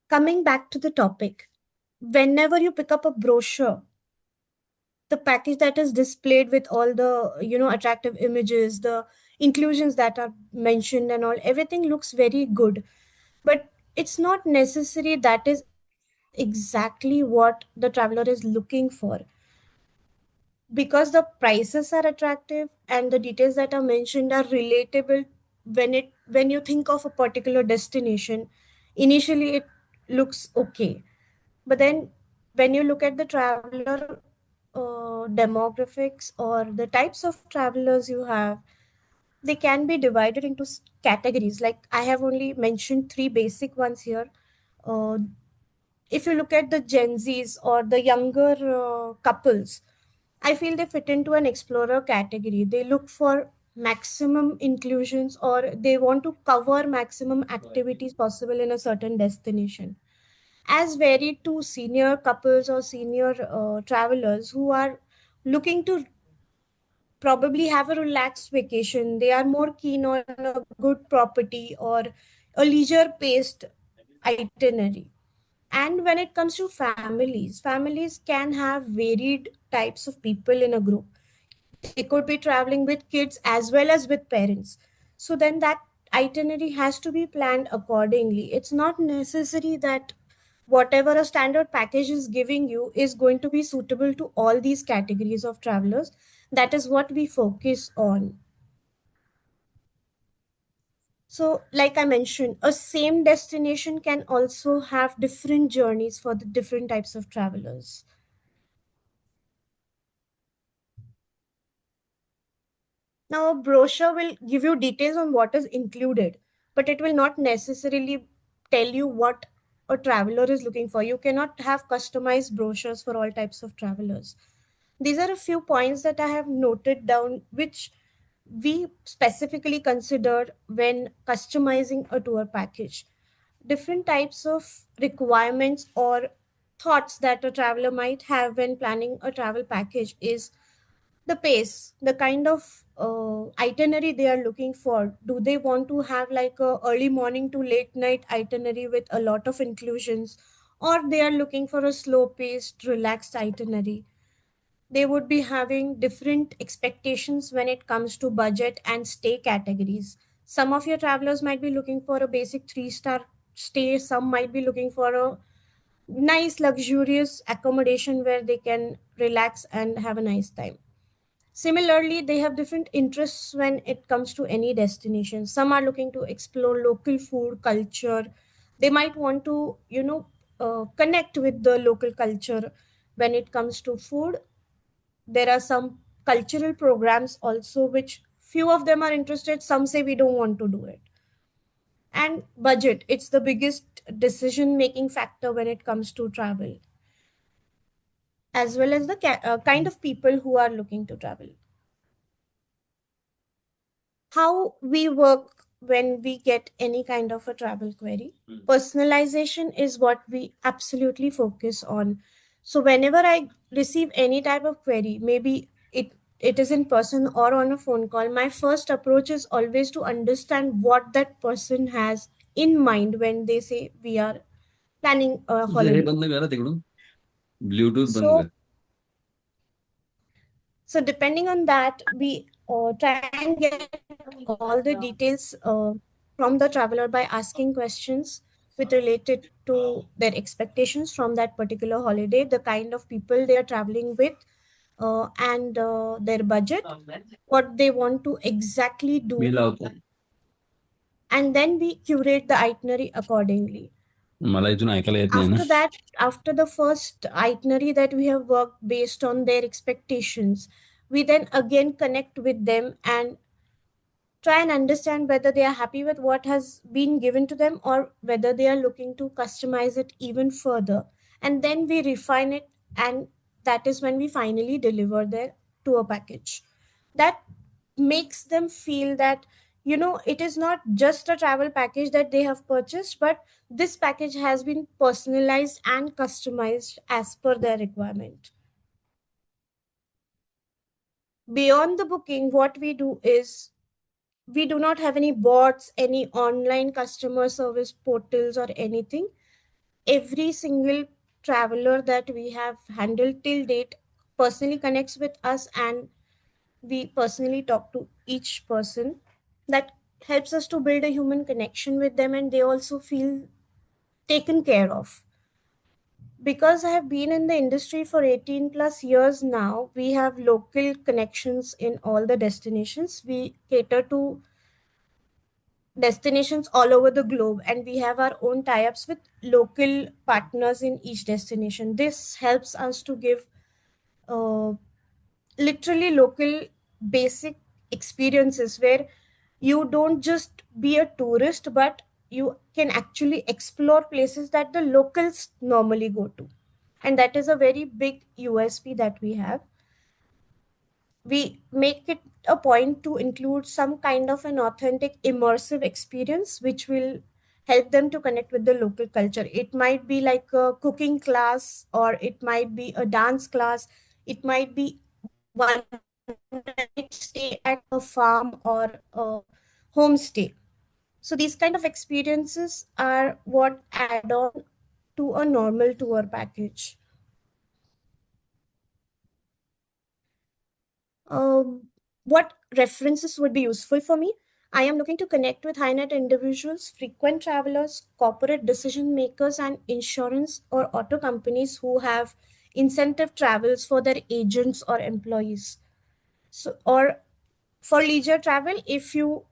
Coming back to the topic, whenever you pick up a brochure, the package that is displayed with all the attractive images, the inclusions that are mentioned and all, everything looks very good, but it's not necessary that is exactly what the traveler is looking for. Because the prices are attractive and the details that are mentioned are relatable, when you think of a particular destination, initially it looks okay. But then when you look at the traveler demographics or the types of travelers you have, they can be divided into categories. Like I have only mentioned three basic ones here. Uh, if you look at the Gen Zs or the younger couples, I feel they fit into an explorer category. They look for maximum inclusions or they want to cover maximum activities possible in a certain destination, as varied to senior couples or senior travelers who are looking to probably have a relaxed vacation. They are more keen on a good property or a leisure paced itinerary. And when it comes to families, families can have varied types of people in a group. They could be traveling with kids as well as with parents. So then that itinerary has to be planned accordingly. It's not necessary that whatever a standard package is giving you is going to be suitable to all these categories of travelers. That is what we focus on. So, like I mentioned, a same destination can also have different journeys for the different types of travelers. Now, a brochure will give you details on what is included, but it will not necessarily tell you what a traveler is looking for. You cannot have customized brochures for all types of travelers. These are a few points that I have noted down, which we specifically considered when customizing a tour package. Different types of requirements or thoughts that a traveler might have when planning a travel package is the pace, the kind of itinerary they are looking for. Do they want to have like a early morning to late night itinerary with a lot of inclusions, or they are looking for a slow paced, relaxed itinerary? They would be having different expectations when it comes to budget and stay categories. Some of your travelers might be looking for a basic 3-star stay, some might be looking for a nice, luxurious accommodation where they can relax and have a nice time. Similarly, they have different interests when it comes to any destination. Some are looking to explore local food, culture. They might want to, connect with the local culture when it comes to food. There are some cultural programs also, which few of them are interested. Some say we don't want to do it. And budget, it's the biggest decision making factor when it comes to travel, as well as the kind of people who are looking to travel. How we work when we get any kind of a travel query. Personalization is what we absolutely focus on. So whenever I receive any type of query, maybe it is in person or on a phone call, my first approach is always to understand what that person has in mind when they say we are planning a holiday. Bluetooth बंद So कर So depending on that, we try and get all the details from the traveler by asking questions with related to their expectations from that particular holiday, the kind of people they are traveling with, and their budget, what they want to exactly do, मेला होता and then we curate the itinerary accordingly. मला इथून ऐकायला येत नाही ना After that, after the first itinerary that we have worked based on their expectations, we then again connect with them and try and understand whether they are happy with what has been given to them or whether they are looking to customize it even further. And then we refine it, and that is when we finally deliver their tour package. That makes them feel that, it is not just a travel package that they have purchased, but this package has been personalized and customized as per their requirement. Beyond the booking, what we do is we do not have any bots, any online customer service portals or anything. Every single traveler that we have handled till date personally connects with us, and we personally talk to each person. That helps us to build a human connection with them, and they also feel taken care of. Because I have been in the industry for 18 plus years now, we have local connections in all the destinations. We cater to destinations all over the globe, and we have our own tie-ups with local partners in each destination. This helps us to give uh, literally local basic experiences where you don't just be a tourist, but you can actually explore places that the locals normally go to. And that is a very big USP that we have. We make it a point to include some kind of an authentic immersive experience which will help them to connect with the local culture. It might be like a cooking class, or it might be a dance class, it might be one night stay at a farm or a homestay. So these kind of experiences are what add on to a normal tour package. What references would be useful for me? I am looking to connect with high net individuals, frequent travelers, corporate decision makers, and insurance or auto companies who have incentive travels for their agents or employees. So, or for leisure travel, if you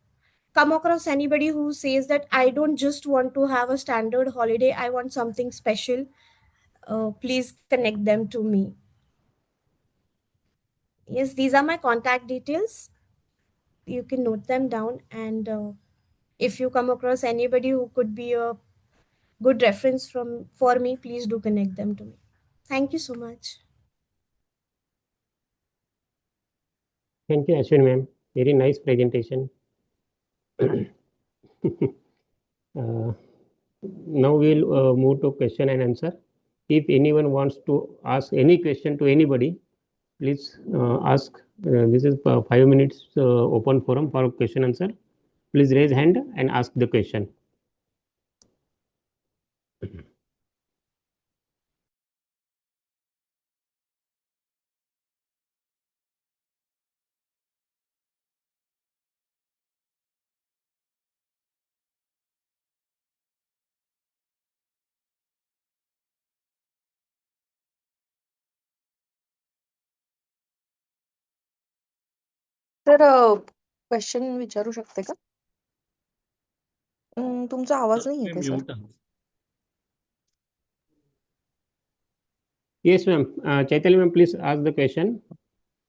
come across anybody who says that I don't just want to have a standard holiday, I want something special, please connect them to me. Yes, these are my contact details. You can note them down, and if you come across anybody who could be a good reference for me, please do connect them to me. Thank you so much. Thank you, Ashwin ma'am. Very nice presentation. Now we'll move to question and answer. If anyone wants to ask any question to anybody, please ask. This is 5 minutes open forum for question answer. Please raise hand and ask the question. तर question विचारू शकते का? तुमचा आवाज नाही येते sir. Mute आहे. Yes, ma'am. Chaitanya ma'am, please ask the question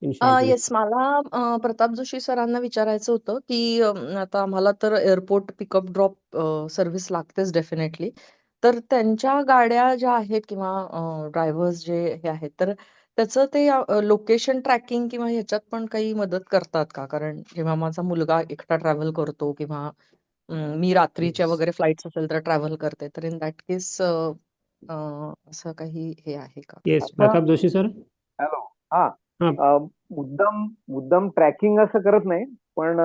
in short. Yes, मला प्रताप जोशी सरांना विचारायचं होतं की आता आम्हाला तर एअरपोर्ट पिकअप ड्रॉप सर्व्हिस लागतेच डेफिनेटली. तर त्यांच्या गाड्या ज्या आहेत किंवा ड्रायव्हर्स जे हे आहेत, तर त्याचं ते लोकेशन ट्रॅकिंग किंवा ह्याच्यात पण काही मदत करतात का? कारण जेव्हा माझा मुलगा एकटा ट्रॅव्हल करतो किंवा मी रात्रीच्या वगैरे फ्लाईट्स असेल तर ट्रॅव्हल करते, तर इन दॅट केस असं काही हे आहे का? Yes, Pratap Joshi sir. Hello. हा. हा. मुद्दाम ट्रॅकिंग असं करत नाही, पण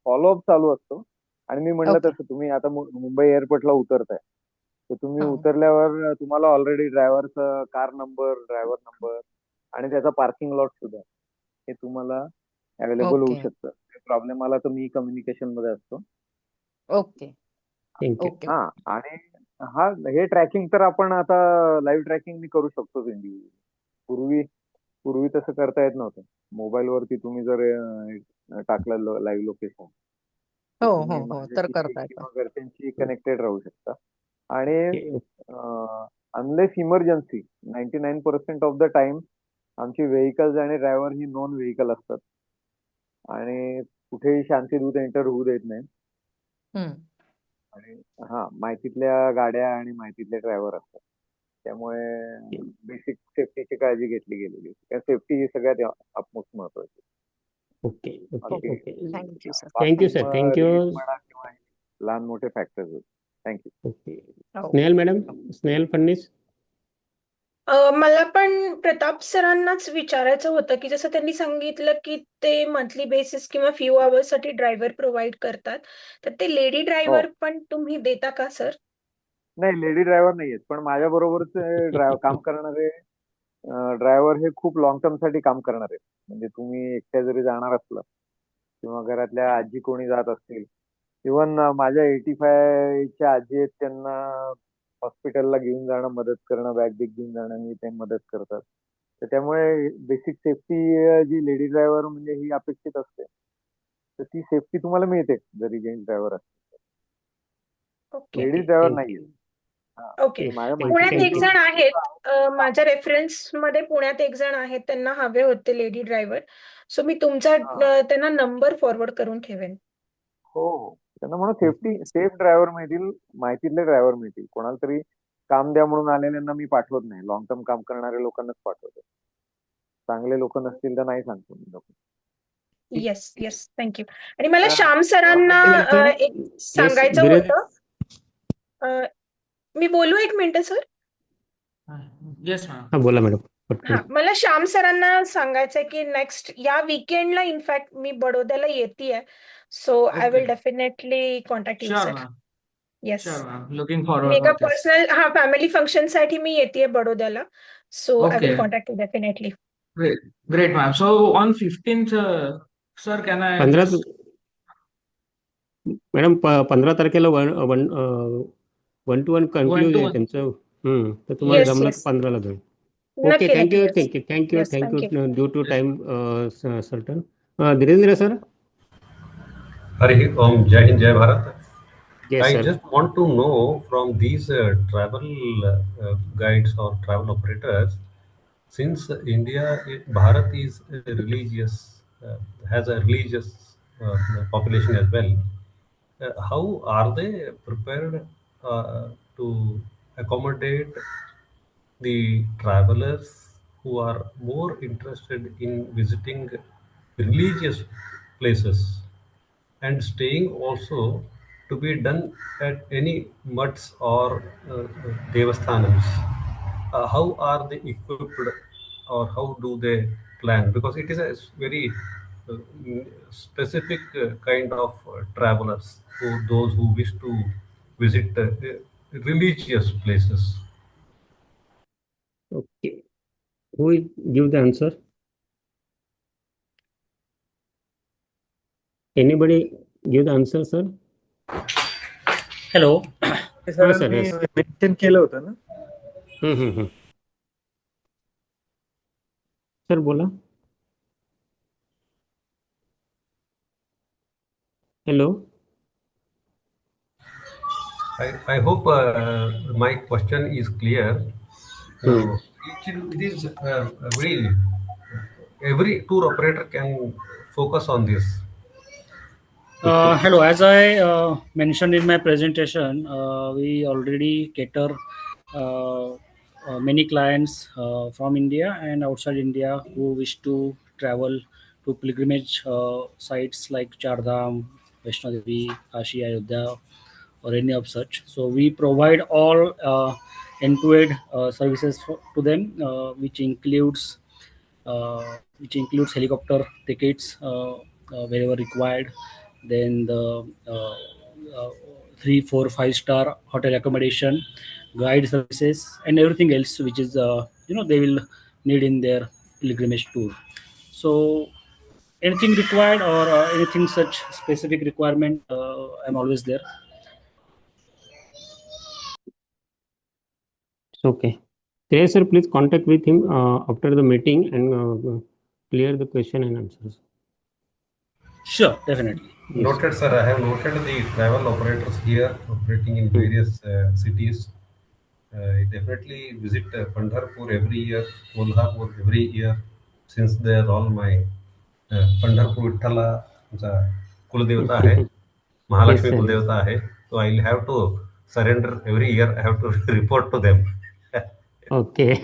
फॉलोअप चालू असतो. आणि मी म्हणलं ओके. तसं तुम्ही आता मुंबई एअरपोर्टला उतरताय, तर तुम्ही हा. उतरल्यावर तुम्हाला ऑलरेडी ड्रायव्हरचा कार नंबर, ड्रायव्हर नंबर आणि त्याचा पार्किंग लॉट सुद्धा हे तुम्हाला अवेलेबल होऊ ओके. शकतं. प्रॉब्लेम आला तर मी कम्युनिकेशन मध्ये असतो. ओके. Thank you. ओके. हा. आणि हे ट्रॅकिंग तर आपण आता लाईव्ह ट्रॅकिंग करू शकतो इंडिव्हिज्युअली. पूर्वी तसं करता येत नव्हतं. मोबाईल वरती तुम्ही जर टाकलं लाईव्ह लोकेशन, तर हो, तुम्ही हो, हो. तर माझ्याशी करता येतं. किंवा घरच्यांशी कनेक्टेड राहू शकता. आणि Okay. Unless emergency 99% of the time आमची व्हेकल्स आणि ड्रायव्हर ही नॉन व्हेकल असतात आणि कुठेही शांतीदूत एंटर होऊ देत नाही. हम्म. आणि माहितीतल्या गाड्या आणि माहितीतले ड्रायव्हर असतात. त्यामुळे बेसिक सेफ्टीची काळजी घेतली गेलेली. त्या सेफ्टी ही सगळ्यात अपमोस्ट महत्वाची. Okay. Okay. बाकी Okay. Thank you sir. Thank you, sir. Thank you. म्हणा किंवा लहान मोठे फॅक्टर्स. थँक्यू. Okay. हो. स्नेहल मॅडम, स्नेहल फडणीस. मला पण प्रताप सरांनाच विचारायचं होतं की जसं त्यांनी सांगितलं की ते मंथली बेसिस किंवा फ्यू आवर्स साठी ड्रायव्हर प्रोव्हाइड करतात, तर ते लेडी हो. ड्रायव्हर पण तुम्ही देता का सर? नाही, लेडी ड्रायव्हर नाहीयेत, पण माझ्या बरोबरच काम करणारे ड्रायव्हर हे खूप लॉंग टर्म साठी काम करणार आहेत. म्हणजे तुम्ही एकट्या जरी जाणार असला किंवा घरातल्या आजी कोणी जात असतील, इव्हन माझ्या 85च्या आजी आहेत, त्यांना हॉस्पिटलला घेऊन जाणं, मदत करणं, बॅग बिग घेऊन जाणं, मी ते मदत करतात. तर त्यामुळे बेसिक सेफ्टी जी लेडी ड्रायव्हर म्हणजे ही अपेक्षित असते, तर ती सेफ्टी तुम्हाला मिळते जरी जेंट्स ड्रायव्हर असते. Okay ladies okay driver thank you नाहीये. ओके येस माझ्या थँक्यू पुण्यात एक थँक्यू जण आहेत माझ्या रेफरन्स मध्ये पुण्यात एक जण आहेत त्यांना हवे होते लेडी ड्रायव्हर सो मी तुमचा त्यांना नंबर फॉरवर्ड करून ठेवेन हो हो त्यांना म्हणून सेफ ड्रायव्हर मिळतील, माहितीतले ड्रायव्हर मिळतील. कोणाला तरी काम द्या म्हणून आलेल्यांना मी पाठवत नाही. लॉंग टर्म काम करणाऱ्या लोकांनाच पाठवतो. चांगले लोक नसतील तर नाही सांगतो मी लोक. येस येस थँक्यू आणि मला अं, श्याम सरांना सर एक येस सांगायचं धीरज होतं मी बोलू एक मिनिट सर येस मॅम. हां बोला मॅडम पटकन. हा मला श्याम सरांना सांगायचंय की नेक्स्ट या वीकेंडला इनफॅक्ट मी बडोद्याला येतेय so I okay will definitely contact you sure sir ma'am. Yes sure ma'am. Looking मी फॉरवर्ड एका for this. Personal family function साठी मी येतेय बडोद्याला so I okay will contact you definitely great ma'am. So on 15th, sir, can I 15 just madam 15 तारखेला one one one two one one कन्क्लूज to आहे one? त्यांचं. तर तुम्हाला येस जमलं तर येस 15ला जाईल. ओके नक्की थँक्यू नक्की yes thank you thank you yes thank you thank you due to Yes. Time certain Dhirendra sir. Hari Om, Jai Hind, Jai Bharat. Yes I sir. just want to know from these travel guides or travel operators, since Bharat is religious, has a religious population as well. How are they prepared to accommodate the travelers who are more interested in visiting religious places and staying also to be done at any mutts or devasthanams? How are they equipped or how do they plan? Because it is a very specific kind of travelers, those who wish to visit religious places. Okay who will give the answer? Anybody give the answer, sir? Hello. हां sir सरांनी yes. Mention केलं होतं ना. Sir बोला. Hello. I hope my question is clear. Now, it is every tour operator can focus on this. Hello, as I mentioned in my presentation, we already cater many clients from India and outside India who wish to travel to pilgrimage sites like Chardham, Vaishno Devi, Kashi, Ayodhya, or any of such. So we provide all end-to-end services to them, which includes helicopter tickets wherever required, then the 3, 4, 5-star hotel accommodation, guide services, and everything else which is they will need in their pilgrimage tour. So anything required or anything such specific requirement, I'm always there. Okay. There, sir, please contact with him after the meeting and clear the question and answers. Sure, definitely. Yes. Noted, sir. I have noted the travel operators here operating in various cities. I definitely visit Pandharpur every year, Kolhapur every year, since they are all my Pandharpur Vitthala कुलदेवता आहे, Mahalakshmi sir. कुलदेवता आहे. So I'll have to surrender every year. I have to report to them. Okay.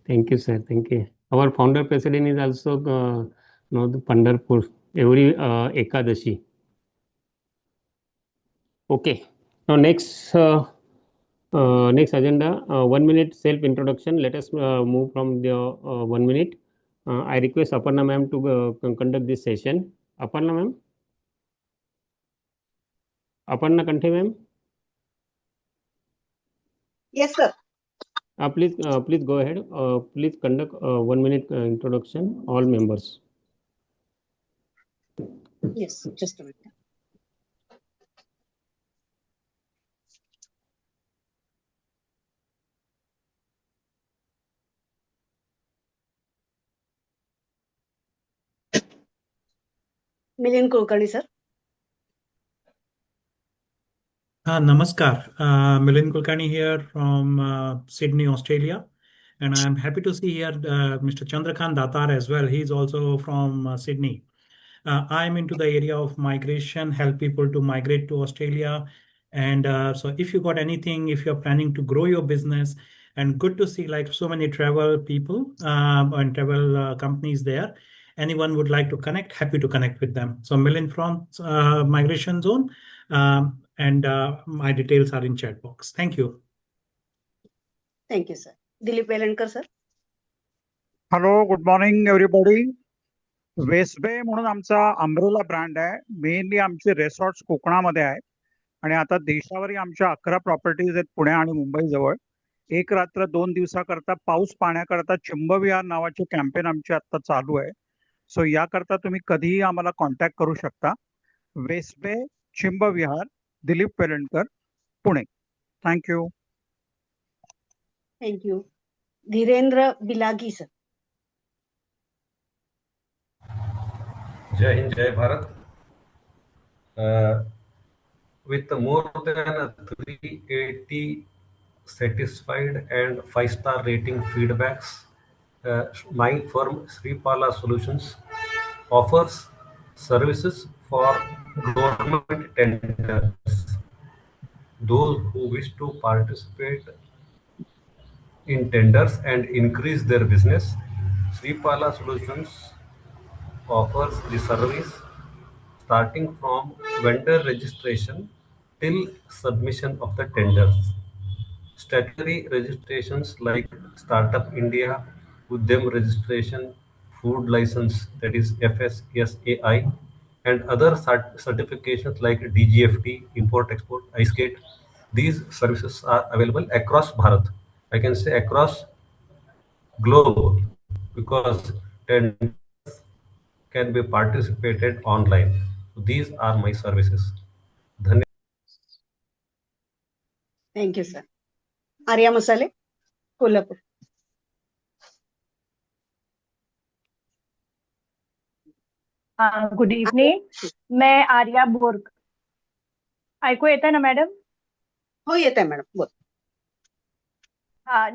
Thank you, sir. Thank you. Our founder president is also the Pandharpur every Ekadashi. Okay. Now next agenda, 1 minute self introduction. Let us move from the 1 minute. I request Aparna ma'am to conduct this session. Aparna ma'am. Aparna Kanthe ma'am. Yes, sir. Please go ahead. Please conduct 1 minute introduction. All members. Yes, just a minute. Milind Kulkarni, sir. Namaskar. Milind Kulkarni here from Sydney, Australia. And I'm happy to see here Mr. Chandrakant Datar as well. He's also from Sydney. I'm into the area of migration, help people to migrate to Australia. And so if you got anything, if you're planning to grow your business, and good to see like so many travel people and travel companies there. Anyone would like to connect, happy to connect with them. So Milind from Migration Zone. And my details are in chat box. Thank you. Thank you, sir. Dilip Velankar, sir. Hello, good morning everybody. Westbay म्हणून आमचा umbrella brand आहे. Mainly आमचे resorts कोकणामध्ये आहे आणि आता देशावरही आमच्या 11 properties आहेत पुणे आणि मुंबई जवळ. एक रात्र 2 दिवसाकरता पाऊस पाण्याकरता चिंबविहार नावाचे कॅम्पेन आमचे आता चालू आहे. सो याकरता तुम्ही कधीही आम्हाला कॉन्टॅक्ट करू शकता. Westbay Chimbvihar, Dilip Velankar, Pune. Thank you. Thank you. Dhirendra Bilagi, sir. Jai Hind, Jai Bharat. With more than 380 satisfied and 5-star rating feedbacks, my firm Sripala Solutions offers services for government tenders. Those who wish to participate in tenders and increase their business, Sripala Solutions offers the service starting from vendor registration till submission of the tenders. Statutory registrations like Startup India, Udyam registration, food license, that is FSSAI, and other certifications like DGFT, Import Export, ISCATE. These services are available across Bharat. I can say across globe, because tenders can be participated online. These are my services. Thank you, sir. Arya Masale, Kolhapur. Good evening. मैं आर्या बोरकर. ऐकू येत आहे ना madam? हो, येत आहे madam, बोल.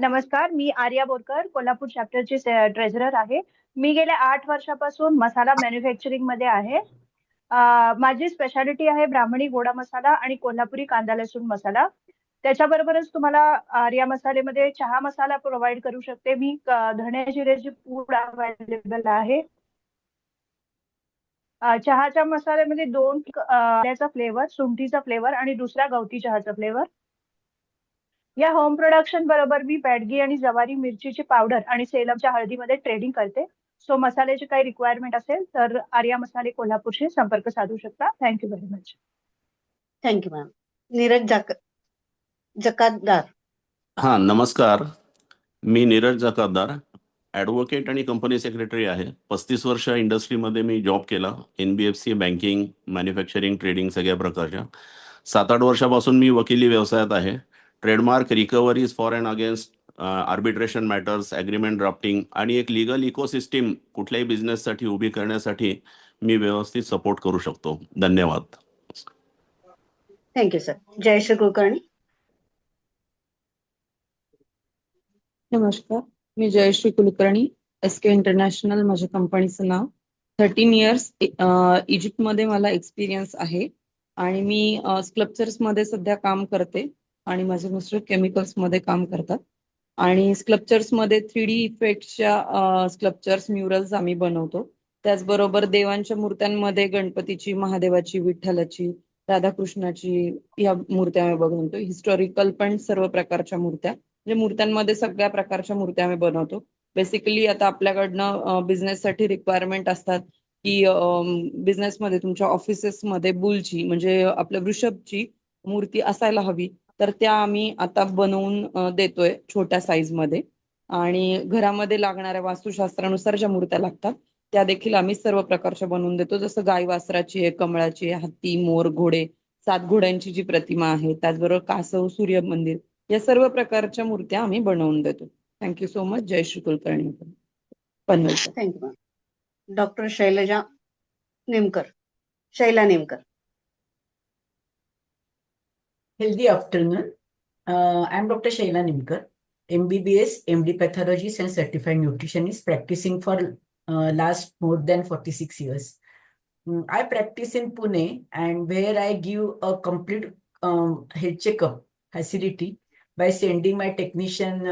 नमस्कार, मी आर्या बोरकर, कोल्हापूर चॅप्टरची ट्रेझरर आहे. मी गेल्या 8 वर्षापासून मसाला मॅन्युफॅक्चरिंग मध्ये आहे. माझी स्पेशालिटी आहे ब्राह्मणी गोडा मसाला आणि कोल्हापुरी कांदा लसूण मसाला. त्याच्याबरोबरच तुम्हाला आर्या मसालेमध्ये चहा मसाला प्रोव्हाइड करू शकते मी. धणे जिऱ्याची पूड अवेलेबल आहे. चहाच्या मसाल्यामध्ये 2 आल्याचा फ्लेवर, सुंठीचा फ्लेवर आणि दुसरा गवती चहाचा फ्लेवर. या होम प्रोडक्शन बरोबर मी पॅडगी आणि जवारी मिरचीची पावडर आणि सेलमच्या हळदीमध्ये ट्रेडिंग करते. सो मसाल्याची काही रिक्वायरमेंट असेल तर आर्या मसाले कोल्हापूरशी संपर्क साधू शकता. Thank you very much. Thank you ma'am. Neeraj Jakatdar. हां, नमस्कार. मी नीरज जकातदार, ॲडव्होकेट आणि कंपनी सेक्रेटरी आहे. 35 वर्ष इंडस्ट्रीमध्ये मी जॉब केला. NBFC, बँकिंग, मॅन्युफॅक्चरिंग, ट्रेडिंग सगळ्या प्रकारच्या. 7-8 वर्षापासून मी वकिली व्यवसायात आहे. Trademark recoveries for and against arbitration matters, agreement drafting आणि एक लीगल इकोसिस्टीम कुठल्याही बिझनेससाठी उभी करण्यासाठी मी व्यवस्थित सपोर्ट करू शकतो. धन्यवाद. Thank you sir. जयश्री कुलकर्णी. नमस्कार, मी जयश्री कुलकर्णी, SK इंटरनॅशनल माझ्या कंपनीचं नाव. 13 इयर्स इजिप्तमध्ये मला एक्सपिरियन्स आहे आणि मी स्कल्पचर्समध्ये सध्या काम करते आणि माझे मिस्टर केमिकल्समध्ये काम करतात. आणि स्कल्पचर्समध्ये 3D इफेक्टच्या स्कल्पचर्स, म्युरल्स आम्ही बनवतो. त्याचबरोबर देवांच्या मूर्त्यांमध्ये गणपतीची, महादेवाची, विठ्ठलाची, राधाकृष्णाची या मूर्त्या आम्ही बनवतो. हिस्टॉरिकल पण सर्व प्रकारच्या मूर्त्या, म्हणजे मूर्त्यांमध्ये सगळ्या प्रकारच्या मूर्त्या आम्ही बनवतो. बेसिकली आता आपल्याकडनं बिझनेससाठी रिक्वायरमेंट असतात की बिझनेसमध्ये तुमच्या ऑफिसेसमध्ये बुलची म्हणजे आपल्या वृषभची मूर्ती असायला हवी, तर त्या आम्ही आता बनवून देतोय छोट्या साईजमध्ये. आणि घरामध्ये लागणाऱ्या वास्तुशास्त्रानुसार ज्या मूर्त्या लागतात त्या देखील आम्ही सर्व प्रकारच्या बनवून देतो. जसं गाय वासराची आहे, कमळाची आहे, हत्ती, मोर, घोडे, 7 घोड्यांची जी प्रतिमा आहे, त्याचबरोबर कासव, सूर्य मंदिर, या सर्व प्रकारच्या मूर्त्या आम्ही बनवून देतो. Thank you so much. Jayashree Kulkarni, Panvel. Thank you ma'am. Doctor Shaila Nemkar. Healthy afternoon. I'm Dr. Shaila Nimkar, MBBS, MD Pathologist and Certified Nutritionist, practicing for last more than 46 years. I practice in Pune, and where I give a complete health checkup facility by sending my technician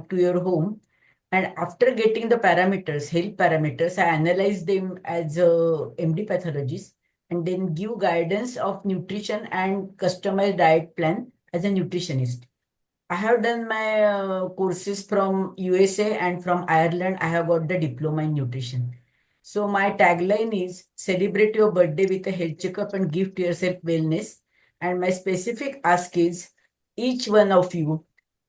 to your home. And after getting the parameters, health parameters, I analyze them as a MD pathologist and then give guidance of nutrition and customized diet plan as a nutritionist. I have done my courses from USA and from Ireland. I have got the diploma in nutrition. So my tagline is celebrate your birthday with a health checkup and give to yourself wellness. And my specific ask is each one of you,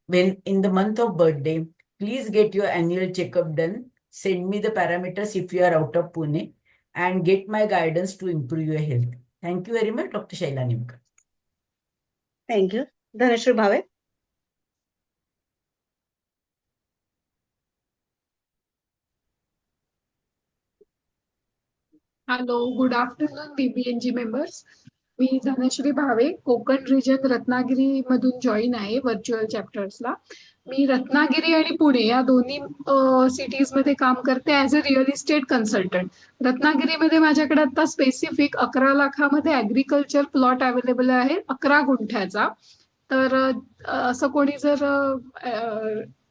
when in the month of birthday, please get your annual checkup done. Send me the parameters if you are out of Pune and get my guidance to improve your health. Thank you very much, Dr. Shaila Nimkar. Thank you. Dhanashri Bhave. Hello good afternoon BBNG members. मी Dhanashri Bhave, Konkan region Ratnagiri मधून join आहे virtual चॅप्टर्सला. मी रत्नागिरी आणि पुणे या दोन्ही cities मध्ये काम करते as a real estate consultant. रत्नागिरीमध्ये माझ्याकडे आता स्पेसिफिक 11 लाखामध्ये ॲग्रिकल्चर प्लॉट अवेलेबल आहे 11 गुंठ्याचा. तर असं कोणी जर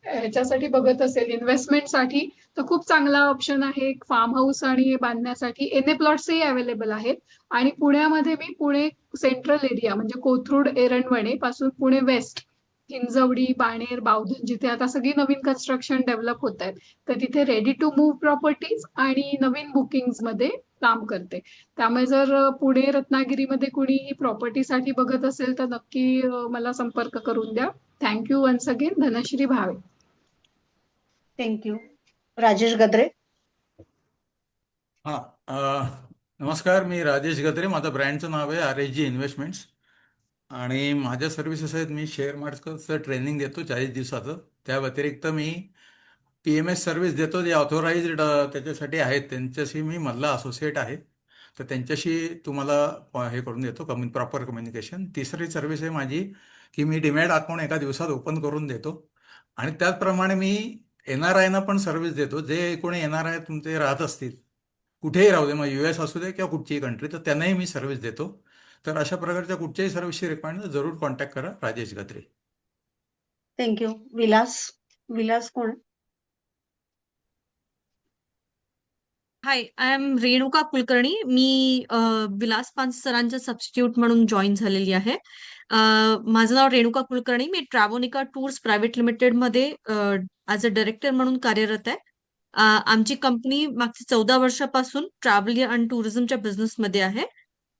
ह्याच्यासाठी बघत असेल इन्व्हेस्टमेंटसाठी तर खूप चांगला ऑप्शन आहे. फार्म हाऊस आणि बांधण्यासाठी एनए प्लॉट्सही अवेलेबल आहेत. आणि पुण्यामध्ये मी पुणे सेंट्रल एरिया म्हणजे कोथरूड एरंडवणे पासून पुणे वेस्ट हिंजवडी बाणेर बावधन जिथे आता सगळी नवीन कन्स्ट्रक्शन डेव्हलप होत आहेत तर तिथे रेडी टू मूव्ह प्रॉपर्टीज आणि नवीन बुकिंग्स मध्ये काम करते. त्यामुळे जर पुणे रत्नागिरीमध्ये कुणी प्रॉपर्टीसाठी बघत असेल तर नक्की मला संपर्क करून द्या. Thank you once again. Dhanashri Bhave. Thank you. Rajesh Gadre. नमस्कार, मी राजेश गद्रे. माझं ब्रँडचं नाव आहे RSG इन्व्हेस्टमेंट्स आणि माझ्या सर्व्हिसेस आहेत. मी शेअर मार्केटचं ट्रेनिंग देतो 40 दिवसाचं. त्या व्यतिरिक्त मी PMS सर्व्हिस देतो जे ऑथोराइज्ड त्याच्यासाठी आहेत. त्यांच्याशी मी मधला असोसिएट आहे तर त्यांच्याशी तुम्हाला हे करून देतो प्रॉपर कम्युनिकेशन. तिसरी सर्व्हिस आहे माझी की मी डीमॅट अकाउंट एका दिवसात ओपन करून देतो आणि त्याचप्रमाणे मी NRI ना पण सर्व्हिस देतो. जे कोणी NRI तुमचे राहत असतील कुठेही राहू दे, मग US असू दे किंवा कुठचीही कंट्री, तर त्यांनाही मी सर्व्हिस देतो. तर अशा प्रकारच्या कुठच्याही सर्व्हिसची रिक्वायरमेंट जरूर कॉन्टॅक्ट करा. राजेश गद्रे. थँक्यू. विलास कोण? हाय, आय एम रेणुका कुलकर्णी. मी विलास पानसे सरांच्या सबस्टिट्यूट म्हणून जॉईन झालेली आहे. माझं नाव रेणुका कुलकर्णी. मी ट्रॅव्होनिका टूर्स प्रायव्हेट लिमिटेड मध्ये ॲज अ डायरेक्टर म्हणून कार्यरत आहे. आमची कंपनी मागच्या 14 वर्षापासून ट्रॅव्हल आणि टुरिझमच्या बिझनेसमध्ये आहे.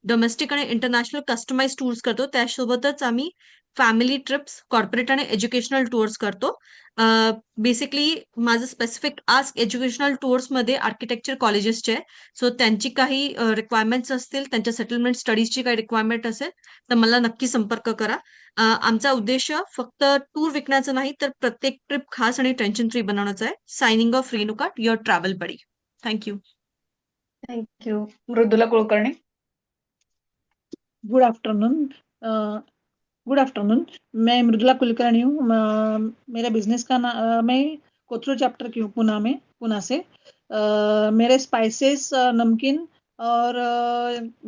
डोमेस्टिक आणि इंटरनॅशनल कस्टमाइज टूर्स करतो. त्यासोबतच आम्ही फॅमिली ट्रिप्स, कॉर्पोरेट आणि एज्युकेशनल टूर्स करतो. बेसिकली माझं स्पेसिफिक आस्क एज्युकेशनल टूर्समध्ये आर्किटेक्चर कॉलेजेसचे आहे. सो त्यांची काही रिक्वायरमेंट्स असतील, त्यांच्या सेटलमेंट स्टडीजची काही रिक्वायरमेंट असेल तर मला नक्की संपर्क करा. आमचा उद्देश फक्त टूर विकण्याचा नाही तर प्रत्येक ट्रिप खास आणि टेन्शन फ्री बनवण्याचा आहे. Signing off Renuka, your travel buddy. Thank you. Thank you. Mridula Kulkarni. Good afternoon. मैं मृदुला कुलकर्णी हूँ. मेरा बिजनेस का नाम, मैं कोथरूड चैप्टर की हूँ पुणे से. मेरे स्पाइसेस, नमकीन और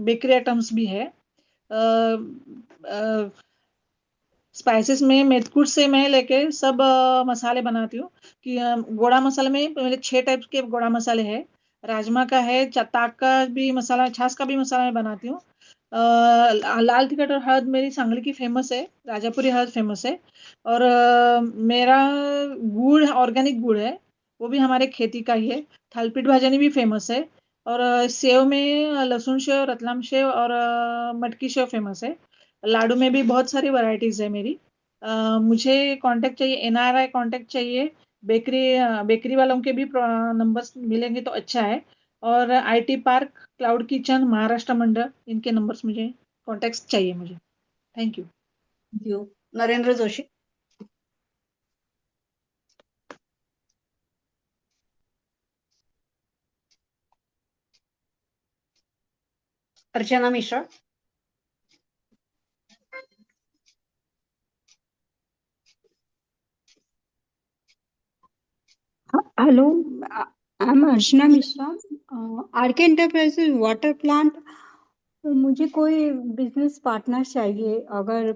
बेकरी आइटम्स भी है. स्पाइसेस में मेथकूट से मैं लेके सब मसाले बनाती हूँ. कि गोड़ा मसाले में मेरे 6 टाइप के गोड़ा मसाले हैं. राजमा का है, ताक का भी मसाला, छाछ का भी मसाला मैं बनाती हूँ. लाल तिखट और हळद मेरी सांगली की फेमस है. राजापुरी हळद फेमस है. और मेरा गुड़ ऑर्गेनिक गुड़ है, वो भी हमारे खेती का ही है. थालपीठ भाजनी भी फेमस है. और सेव में लहसुन सेव, रतलाम सेव और मटकी सेव फेमस है. लाडू में भी बहुत सारी वैरायटीज है मेरी. मुझे कांटेक्ट चाहिए, NRI कांटेक्ट चाहिए. बेकरी वालों के भी नंबर्स मिलेंगे तो अच्छा है. और IT park, cloud kitchen, Maharashtra Mandal, इनके नंबर्स मुझे कॉन्टेक्ट चाहिए मुझे. Thank you. Narendra Joshi. Archana Mishra. Hello, I am Archana Mishra, RK enterprises water plant. मुझे कोई बिजनेस पार्टनर चाहिए, अगर